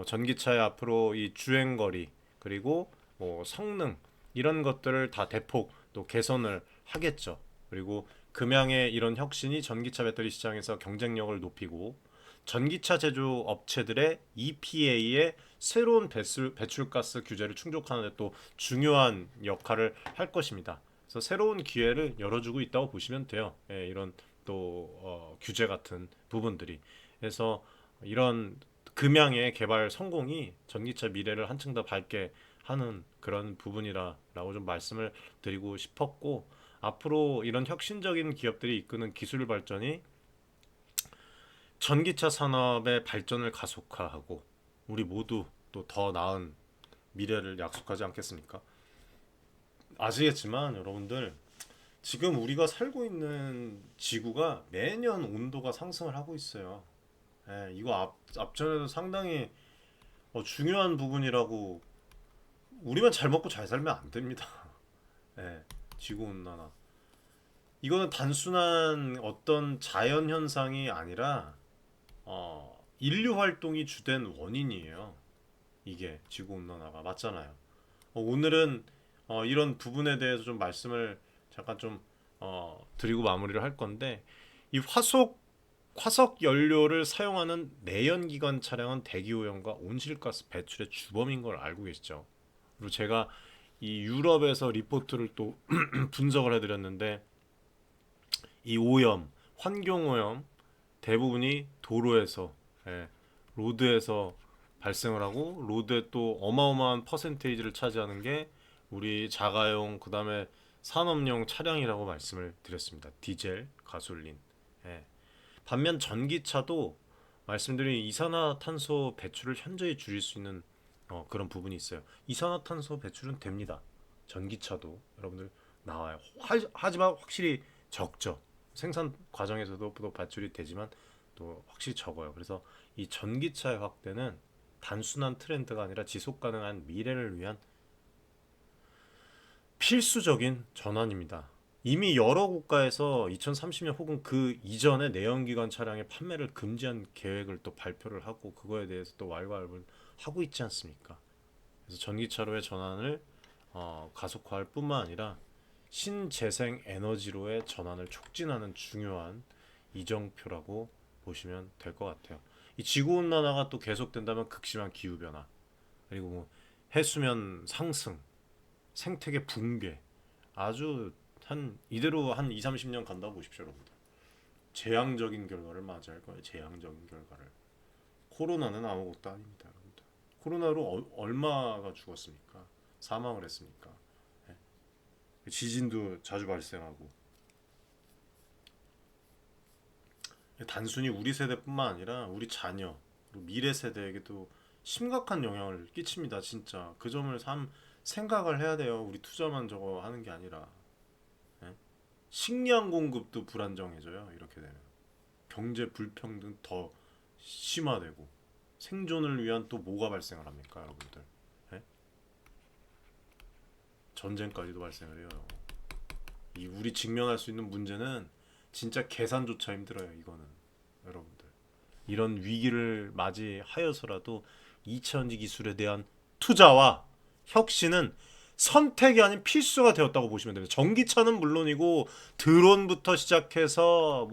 전기차의 앞으로 이 주행거리 그리고 뭐 성능 이런 것들을 다 대폭 또 개선을 하겠죠. 그리고 금양의 이런 혁신이 전기차 배터리 시장에서 경쟁력을 높이고 전기차 제조 업체들의 EPA의 새로운 배출가스 규제를 충족하는 데 또 중요한 역할을 할 것입니다. 그래서 새로운 기회를 열어주고 있다고 보시면 돼요. 이런 또 규제 같은 부분들이. 그래서 이런 금양의 개발 성공이 전기차 미래를 한층 더 밝게 하는 그런 부분이라고 좀 말씀을 드리고 싶었고, 앞으로 이런 혁신적인 기업들이 이끄는 기술 발전이 전기차 산업의 발전을 가속화하고 우리 모두 또 더 나은 미래를 약속하지 않겠습니까? 아시겠지만 여러분들, 지금 우리가 살고 있는 지구가 매년 온도가 상승을 하고 있어요. 이거 앞전에도 상당히 중요한 부분이라고. 우리만 잘 먹고 잘 살면 안 됩니다. 지구 온난화. 이거는 단순한 어떤 자연 현상이 아니라 인류 활동이 주된 원인이에요. 이게 지구 온난화가 맞잖아요. 오늘은 이런 부분에 대해서 좀 말씀을 잠깐 좀 드리고 마무리를 할 건데, 이 화석 연료를 사용하는 내연기관 차량은 대기오염과 온실가스 배출의 주범인 걸 알고 계시죠? 그리고 제가 이 유럽에서 리포트를 또 분석을 해드렸는데, 이 오염, 환경오염 대부분이 도로에서, 로드에서 발생을 하고, 로드에 또 어마어마한 퍼센테이지를 차지하는 게 우리 자가용 그다음에 산업용 차량이라고 말씀을 드렸습니다. 디젤, 가솔린. 반면 전기차도 말씀드린 이산화탄소 배출을 현저히 줄일 수 있는 그런 부분이 있어요. 이산화탄소 배출은 됩니다. 전기차도 여러분들 나와요. 하지만 확실히 적죠. 생산 과정에서도 또 배출이 되지만 또 확실히 적어요. 그래서 이 전기차의 확대는 단순한 트렌드가 아니라 지속 가능한 미래를 위한 필수적인 전환입니다. 이미 여러 국가에서 2030년 혹은 그 이전에 내연기관 차량의 판매를 금지한 계획을 또 발표를 하고 그거에 대해서 또 왈가왈부를 하고 있지 않습니까? 그래서 전기차로의 전환을 가속화할 뿐만 아니라 신재생 에너지로의 전환을 촉진하는 중요한 이정표라고 보시면 될 것 같아요. 이 지구 온난화가 또 계속된다면 극심한 기후 변화, 그리고 뭐 해수면 상승, 생태계 붕괴, 아주 이대로 한 2, 30년 간다고 보십시오, 여러분들. 재앙적인 결과를 맞이할 거예요. 재앙적인 결과를. 코로나는 아무것도 아닙니다, 여러분들. 코로나로 얼마가 죽었습니까? 사망을 했습니까? 지진도 자주 발생하고. 단순히 우리 세대뿐만 아니라 우리 자녀, 그리고 미래 세대에게도 심각한 영향을 끼칩니다. 진짜 그 점을 생각을 해야 돼요. 우리 투자만 저거 하는 게 아니라. 식량 공급도 불안정해져요. 이렇게 되면 경제 불평등 더 심화되고, 생존을 위한 또 뭐가 발생을 합니까, 여러분들? 예? 전쟁까지도 발생을 해요. 이 우리 직면할 수 있는 문제는 진짜 계산조차 힘들어요. 이거는 여러분들 이런 위기를 맞이하여서라도 2차전지 기술에 대한 투자와 혁신은 선택이 아닌 필수가 되었다고 보시면 됩니다. 전기차는 물론이고 드론부터 시작해서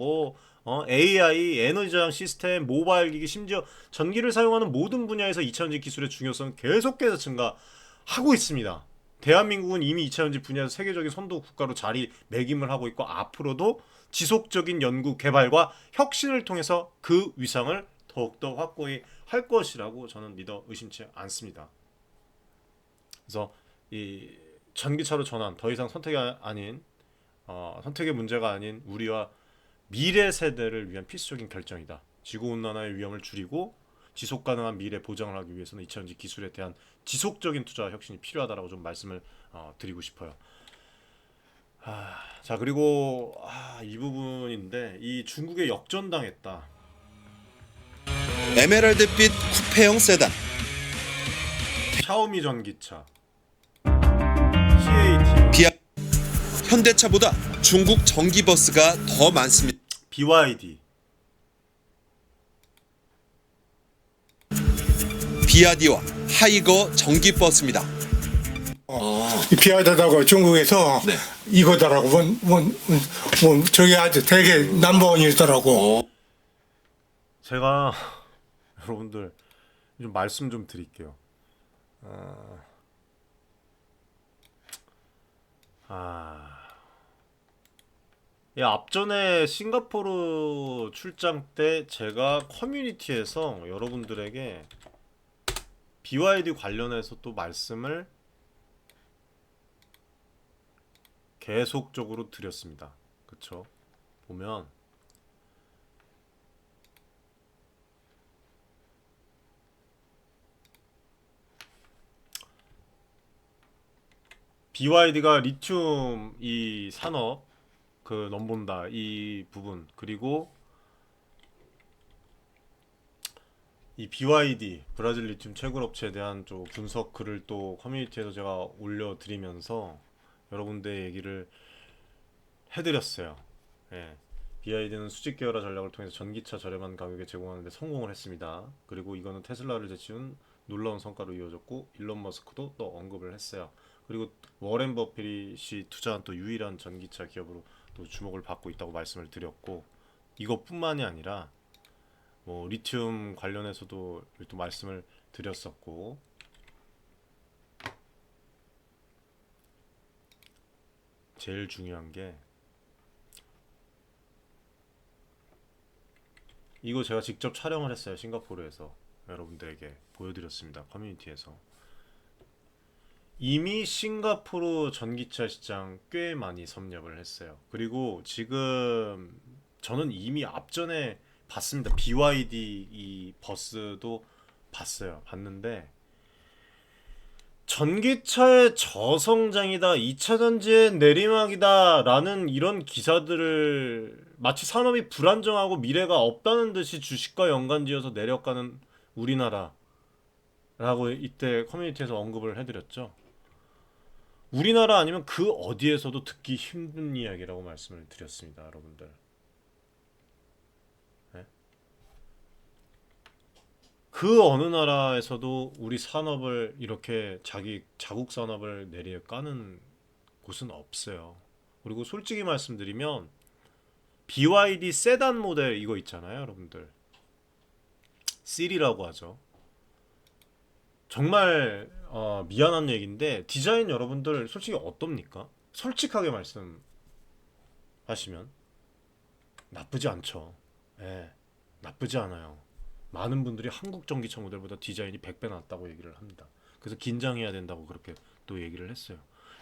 AI, 에너지 저장 시스템, 모바일 기기, 심지어 전기를 사용하는 모든 분야에서 2차전지 기술의 중요성은 계속해서 증가하고 있습니다. 대한민국은 이미 2차전지 분야에서 세계적인 선도 국가로 자리매김을 하고 있고 앞으로도 지속적인 연구 개발과 혁신을 통해서 그 위상을 더욱더 확고히 할 것이라고 저는 믿어 의심치 않습니다. 그래서 이 전기차로 전환 더 이상 선택이 아닌 선택의 문제가 아닌 우리와 미래 세대를 위한 필수적인 결정이다. 지구온난화의 위험을 줄이고 지속가능한 미래 보장을 하기 위해서는 2차전지 기술에 대한 지속적인 투자와 혁신이 필요하다라고 좀 말씀을 드리고 싶어요. 자 그리고 이 부분인데 이 중국에 역전당했다. 에메랄드빛 쿠페형 세단 샤오미 전기차 CAT 현대차보다 중국 전기버스가 더 많습니다. BYD 비아디와 하이거 전기버스입니다. 비하다고 중국에서 네. 이거더라고. 저게 아주 되게 넘버원이더라고. 제가 여러분들 좀 말씀 좀 드릴게요. 앞전에 싱가포르 출장 때 제가 커뮤니티에서 여러분들에게 BYD 관련해서 또 말씀을 계속적으로 드렸습니다. 그쵸? 보면 BYD가 리튬 이 산업 그 넘본다 이 부분 그리고 이 BYD 브라질 리튬 채굴 업체에 대한 좀 분석 글을 또 커뮤니티에서 제가 올려드리면서 여러분들 얘기를 해드렸어요. 예. BYD는 수직 계열화 전략을 통해서 전기차 저렴한 가격에 제공하는 데 성공을 했습니다. 그리고 이거는 테슬라를 제치운 놀라운 성과로 이어졌고 일론 머스크도 또 언급을 했어요. 그리고 워렌 버핏이 투자한 또 유일한 전기차 기업으로 또 주목을 받고 있다고 말씀을 드렸고 이것뿐만이 아니라 뭐 리튬 관련해서도 또 말씀을 드렸었고 제일 중요한 게 이거 제가 직접 촬영을 했어요. 싱가포르에서 여러분들에게 보여드렸습니다. 커뮤니티에서 이미 싱가포르 전기차 시장 꽤 많이 섭렵을 했어요. 그리고 지금 저는 이미 앞전에 봤습니다. BYD 이 버스도 봤는데 전기차의 저성장이다, 2차 전지의 내리막이다 라는 이런 기사들을 마치 산업이 불안정하고 미래가 없다는 듯이 주식과 연관지어서 내려가는 우리나라라고 이때 커뮤니티에서 언급을 해드렸죠. 우리나라 아니면 그 어디에서도 듣기 힘든 이야기라고 말씀을 드렸습니다. 여러분들 그 어느 나라에서도 우리 산업을 이렇게 자국 산업을 내려까는 곳은 없어요. 그리고 솔직히 말씀드리면 BYD 세단 모델 이거 있잖아요, 여러분들. C라고 하죠. 정말 미안한 얘기인데 디자인 여러분들 솔직히 어떻습니까? 솔직하게 말씀하시면 나쁘지 않죠. 예, 나쁘지 않아요. 많은 분들이 한국 전기차 모델보다 디자인이 100배 낫다고 얘기를 합니다. 그래서 긴장해야 된다고 그렇게 또 얘기를 했어요.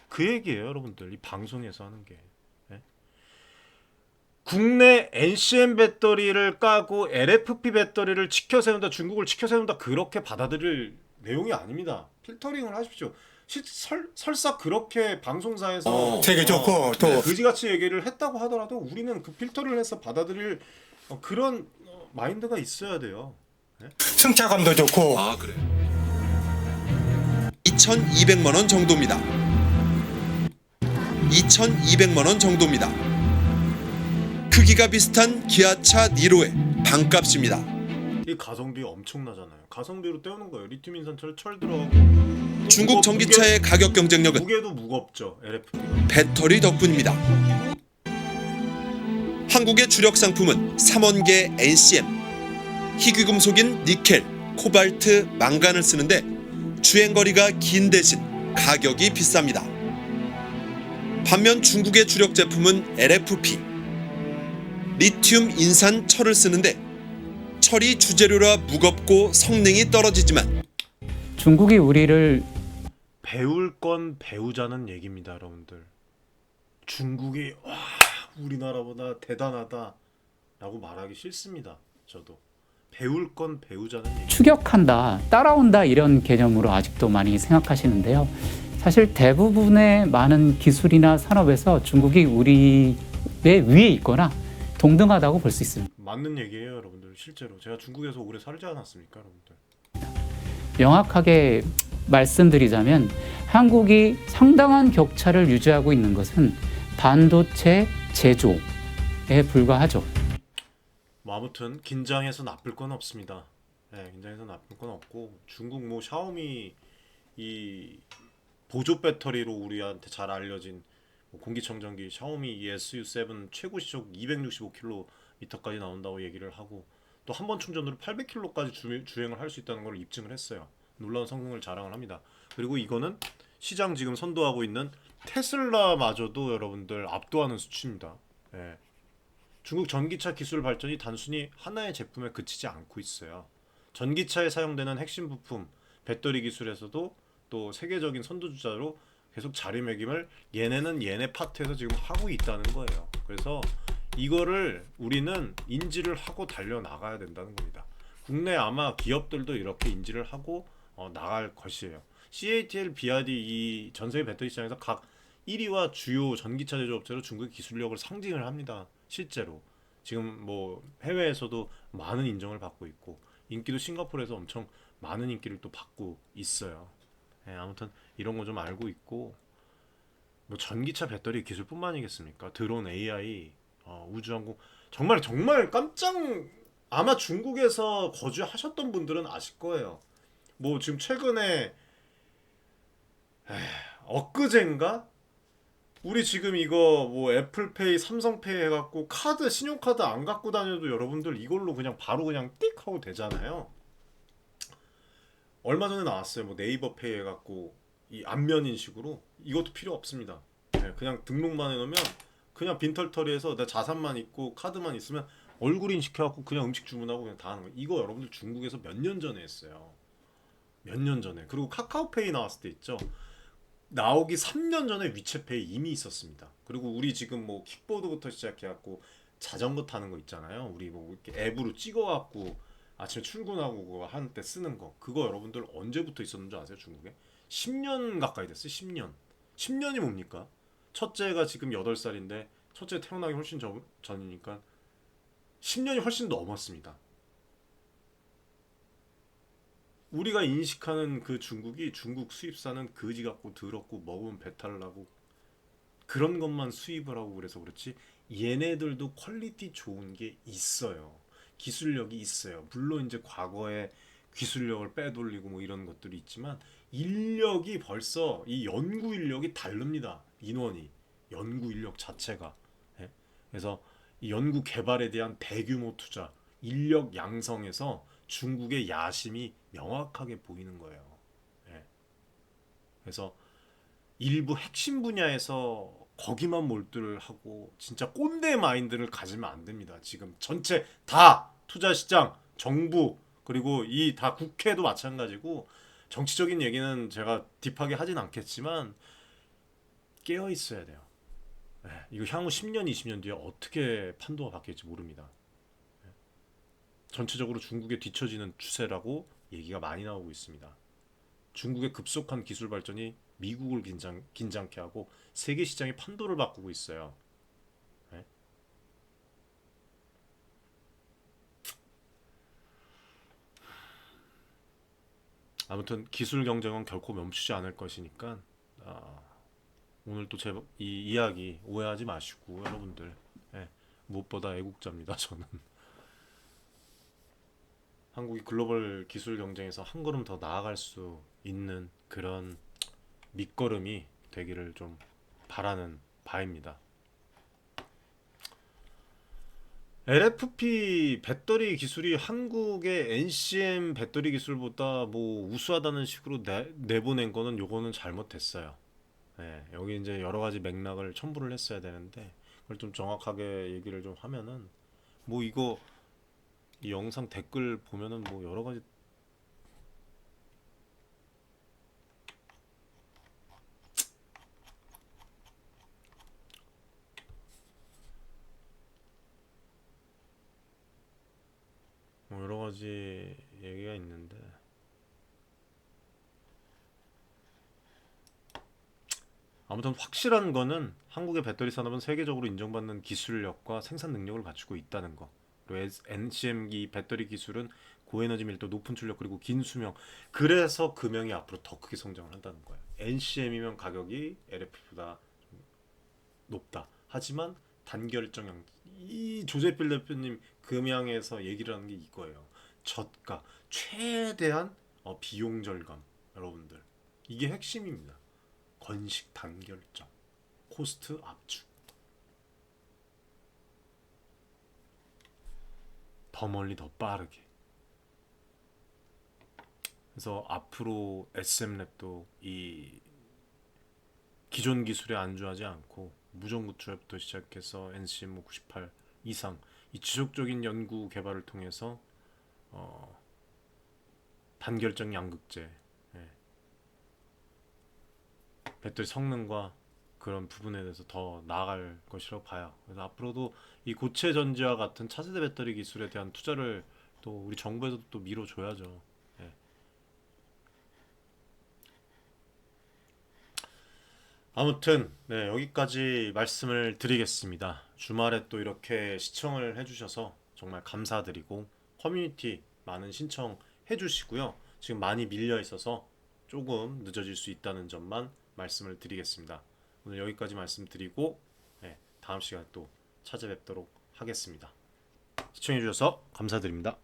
그 얘기예요, 여러분들. 이 방송에서 하는 게. 예? 국내 NCM 배터리를 까고 LFP 배터리를 치켜 세운다, 중국을 치켜 세운다 그렇게 받아들일 내용이 아닙니다. 필터링을 하십시오. 설사 그렇게 방송사에서 되게 좋고 또 그지같이 얘기를 했다고 하더라도 우리는 그 필터를 해서 받아들일 그런 마인드가 있어야 돼요. 승차감도 좋고 아, 그래. 2,200만 원 정도입니다. 2,200만 원 정도입니다. 크기가 비슷한 기아차 니로의 반값입니다. 이 가성비 엄청나잖아요. 가성비로 때우는 거예요. 리튬 인산철 철 들어가고. 중국 전기차의 가격 경쟁력은 무게도 무겁죠. LFP. 배터리 덕분입니다. 한국의 주력 상품은 삼원계 NCM, 희귀금속인 니켈, 코발트, 망간을 쓰는데 주행거리가 긴 대신 가격이 비쌉니다. 반면 중국의 주력 제품은 LFP, 리튬 인산 철을 쓰는데 철이 주재료라 무겁고 성능이 떨어지지만 중국이 우리를 배울 건 배우자는 얘기입니다, 여러분들. 중국이 와 우리나라보다 대단하다라고 말하기 싫습니다. 저도 배울 건 배우자는 얘기. 추격한다, 따라온다 이런 개념으로 아직도 많이 생각하시는데요. 사실 대부분의 많은 기술이나 산업에서 중국이 우리의 위에 있거나 동등하다고 볼 수 있습니다. 맞는 얘기예요, 여러분들. 실제로 제가 중국에서 오래 살지 않았습니까, 여러분들? 명확하게 말씀드리자면 한국이 상당한 격차를 유지하고 있는 것은 반도체 제조에 불과하죠. 뭐 아무튼 긴장해서 나쁠 건 없습니다. 네, 긴장해서 나쁠 건 없고 중국 뭐 샤오미 이 보조 배터리로 우리한테 잘 알려진 뭐 공기청정기 샤오미 SU7 최고 시속 265km까지 나온다고 얘기를 하고 또 한 번 충전으로 800km까지 주행을 할 수 있다는 걸 입증을 했어요. 놀라운 성능을 자랑을 합니다. 그리고 이거는 시장 지금 선도하고 있는 테슬라마저도 여러분들 압도하는 수치입니다. 예. 중국 전기차 기술 발전이 단순히 하나의 제품에 그치지 않고 있어요. 전기차에 사용되는 핵심 부품, 배터리 기술에서도 또 세계적인 선두주자로 계속 자리매김을 얘네는 얘네 파트에서 지금 하고 있다는 거예요. 그래서 이거를 우리는 인지를 하고 달려나가야 된다는 겁니다. 국내 아마 기업들도 이렇게 인지를 하고 나갈 것이에요. CATL, BYD 이 전세계 배터리 시장에서 각 1위와 주요 전기차 제조업체로 중국의 기술력을 상징을 합니다. 실제로 지금 뭐 해외에서도 많은 인정을 받고 있고 인기도 싱가포르에서 엄청 많은 인기를 또 받고 있어요. 네, 아무튼 이런 거 좀 알고 있고 뭐 전기차 배터리 기술뿐만이겠습니까? 드론, AI, 우주항공 정말 깜짝 아마 중국에서 거주하셨던 분들은 아실 거예요. 뭐 지금 최근에 엊그젠가 우리 지금 이거 뭐 애플페이, 삼성페이 해갖고 카드, 신용카드 안 갖고 다녀도 여러분들 이걸로 그냥 바로 그냥 띡 하고 되잖아요. 얼마 전에 나왔어요. 뭐 네이버페이 해갖고 이 안면 인식으로 이것도 필요 없습니다. 네, 그냥 등록만 해놓으면 그냥 빈털터리해서 내 자산만 있고 카드만 있으면 얼굴 인식해갖고 그냥 음식 주문하고 그냥 다 하는 거예요. 이거 여러분들 중국에서 몇 년 전에 했어요. 몇 년 전에. 그리고 카카오페이 나왔을 때 있죠. 나오기 3년 전에 위챗페이 이미 있었습니다. 그리고 우리 지금 뭐 킥보드부터 시작해갖고 자전거 타는 거 있잖아요. 우리 뭐 이렇게 앱으로 찍어갖고 아침에 출근하고 그거 한때 쓰는 거. 그거 여러분들 언제부터 있었는 줄 아세요? 중국에? 10년 가까이 됐어요. 10년. 10년이 뭡니까? 첫째가 지금 8살인데 첫째 태어나기 훨씬 전이니까 10년이 훨씬 넘었습니다. 우리가 인식하는 그 중국이 중국 수입사는 거지 같고 더럽고 먹으면 배탈 나고 그런 것만 수입을 하고 그래서 그렇지 얘네들도 퀄리티 좋은 게 있어요. 기술력이 있어요. 물론 이제 과거에 기술력을 빼돌리고 뭐 이런 것들이 있지만 인력이 벌써 이 연구 인력이 다릅니다. 인원이 연구 인력 자체가. 예? 그래서 이 연구 개발에 대한 대규모 투자, 인력 양성에서 중국의 야심이 명확하게 보이는 거예요. 예. 그래서 일부 핵심 분야에서 거기만 몰두를 하고 진짜 꼰대 마인드를 가지면 안 됩니다. 지금 전체 다 투자 시장, 정부 그리고 이 다 국회도 마찬가지고 정치적인 얘기는 제가 딥하게 하진 않겠지만 깨어 있어야 돼요. 예. 이거 향후 10년, 20년 뒤에 어떻게 판도가 바뀔지 모릅니다. 전체적으로 중국에 뒤처지는 추세라고 얘기가 많이 나오고 있습니다. 중국의 급속한 기술 발전이 미국을 긴장케 하고 세계 시장의 판도를 바꾸고 있어요. 네? 아무튼 기술 경쟁은 결코 멈추지 않을 것이니까 오늘 또 제 이 이야기 오해하지 마시고 여러분들, 예, 무엇보다 애국자입니다. 저는 한국이 글로벌 기술 경쟁에서 한 걸음 더 나아갈 수 있는 그런 밑거름이 되기를 좀 바라는 바입니다. LFP 배터리 기술이 한국의 NCM 배터리 기술보다 뭐 우수하다는 식으로 내보낸 거는 요거는 잘못됐어요. 예, 여기 이제 여러 가지 맥락을 첨부를 했어야 되는데 그걸 좀 정확하게 얘기를 좀 하면은 뭐 이거 이 영상 댓글 보면은 뭐 여러 가지 뭐 여러 가지 얘기가 있는데 아무튼 확실한 거는 한국의 배터리 산업은 세계적으로 인정받는 기술력과 생산 능력을 갖추고 있다는 거. 그리고 NCM기 배터리 기술은 고에너지 밀도, 높은 출력 그리고 긴 수명. 그래서 금형이 앞으로 더 크게 성장을 한다는 거예요. NCM이면 가격이 LFP보다 높다. 하지만 단결정 이 조세필 대표님 금양에서 얘기를 하는 게 이거예요. 저가 최대한 비용 절감. 여러분들 이게 핵심입니다. 건식 단결정, 코스트 압축. 더 멀리 더 빠르게. 그래서 앞으로 SM랩도 이 기존 기술에 안주하지 않고 무전구출부터 시작해서 NCM 98 이상 이 지속적인 연구 개발을 통해서 단결정 양극재, 배터리 성능과 그런 부분에 대해서 더 나아갈 것이라고 봐요. 그래서 앞으로도 이 고체 전지와 같은 차세대 배터리 기술에 대한 투자를 또 우리 정부에서도 또 밀어줘야죠. 예. 아무튼 네, 여기까지 말씀을 드리겠습니다. 주말에 또 이렇게 시청을 해주셔서 정말 감사드리고 커뮤니티 많은 신청 해주시고요. 지금 많이 밀려 있어서 조금 늦어질 수 있다는 점만 말씀을 드리겠습니다. 오늘 여기까지 말씀드리고 다음 시간에 또 찾아뵙도록 하겠습니다. 시청해주셔서 감사드립니다.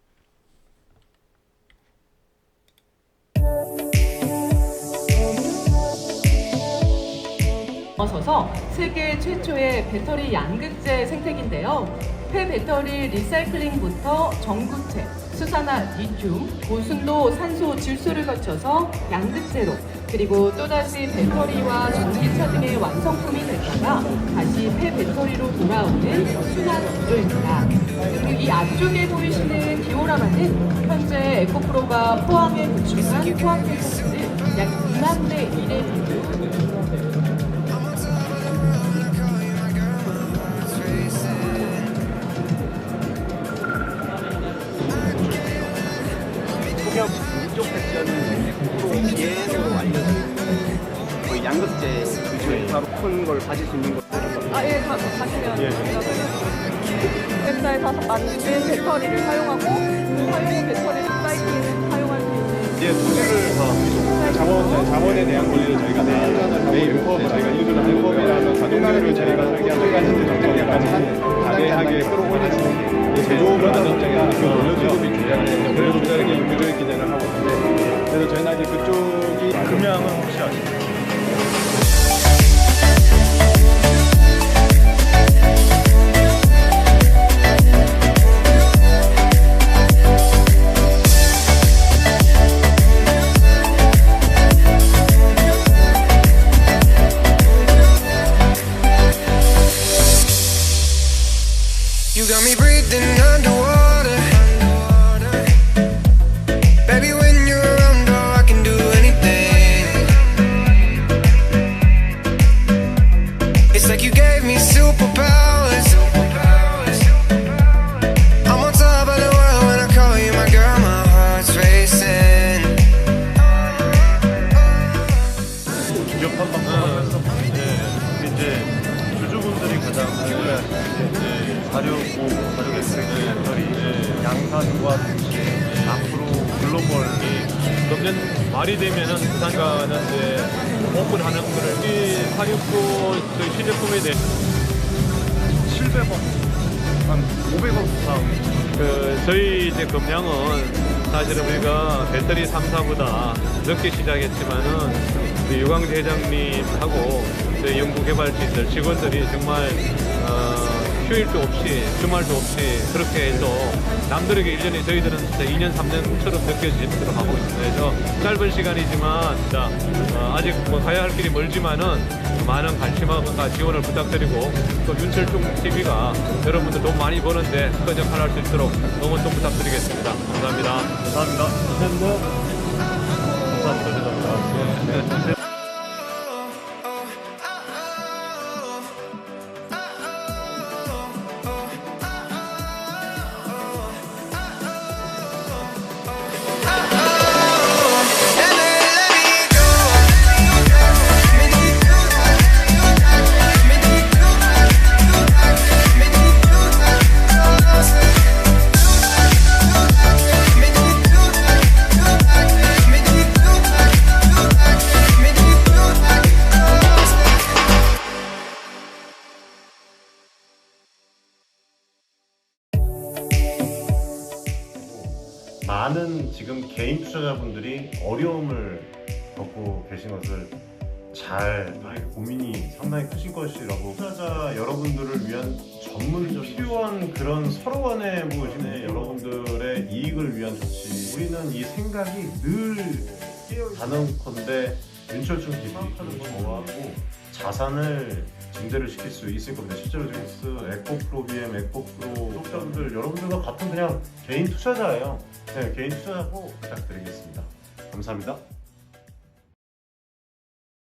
넘어서서 세계 최초의 배터리 양극재 생태계인데요. 폐배터리 리사이클링부터 전구체, 수산화 리튬, 고순도 산소 질소를 거쳐서 양극재로 그리고 또다시 배터리와 전기차 등의 완성품이 됐다가 다시 폐배터리로 돌아오는 순환 구조입니다. 그리고 이 앞쪽에 보이시는 디오라마는 현재 에코프로가 포항에 구축한 포항 콘텐츠를 약 2만 대 1의 비율 이쪽 섹션은 프로 비엔으로 알려져 있는 거의 양극재 위주의 바로 큰 걸 가질 수 있는 거. 예, 가시면 제가 설명드릴게요. 웹사에서 만든 배터리를 사용하고 그 사용한 배터리 리사이클을 사용할 수 있는 이제 소재를 자원에 대한 권리를 저희가 매일 저희가 이루는 한법이라는 자동차를 저희가 설계한 가지 정책까지 다대하게 끌어올리는 제조업을 하는 정책에 물류조합이 주장하는 물류조합에게 유교적인 기대를 하고 있는데 그래서 저희는 아직 그쪽이 금양은 혹시 아시죠? You got me breathing underwater. Baby, when you're around, oh, I can do anything. It's like you gave me superpowers. I'm on top of the world when I call you my girl, my heart's racing. 기업한 방송하면서 이제 주주분들이 가장 사료고 사료의 쓰레기 배터리 양산과 동시에 앞으로 글로벌이 금년 말이 되면은 부산가는 이제 오픈하는 거를 이 469 저희 시제품에 대해 700억, 한 500억 이상. 저희 이제 금량은 사실은 우리가 배터리 3사보다 늦게 시작했지만은 우리 유광재 회장님하고 저희 연구개발진들 직원들이 정말 휴일도 없이 주말도 없이 그렇게 해서 남들에게 1년이 저희들은 진짜 2년 3년처럼 느껴지도록 하고 있습니다. 그래서 짧은 시간이지만 진짜 아직 뭐 가야 할 길이 멀지만은 많은 관심과 지원을 부탁드리고 또 윤철중 TV가 여러분들 돈 많이 버는데 큰 역할을 할 수 있도록 응원 좀 부탁드리겠습니다. 감사합니다. 감사합니다. 감사합니다. 많은 지금 개인 투자자분들이 어려움을 겪고 계신 것을 잘 고민이 상당히 크실 것이라고, 투자자 여러분들을 위한 전문적인 필요한 그런 서로 간의 무엇이네 여러분들의 이익을 위한 조치, 우리는 이 생각이 늘 단언컨대 윤철중 TV 저하고 자산을 증대를 시킬 수 있을 겁니다. 실제로 지금 에코프로 BM, 에코프로 구독자분들 여러분들과 같은 그냥 개인 투자자예요. 네, 개인 투자자고 부탁드리겠습니다. 감사합니다.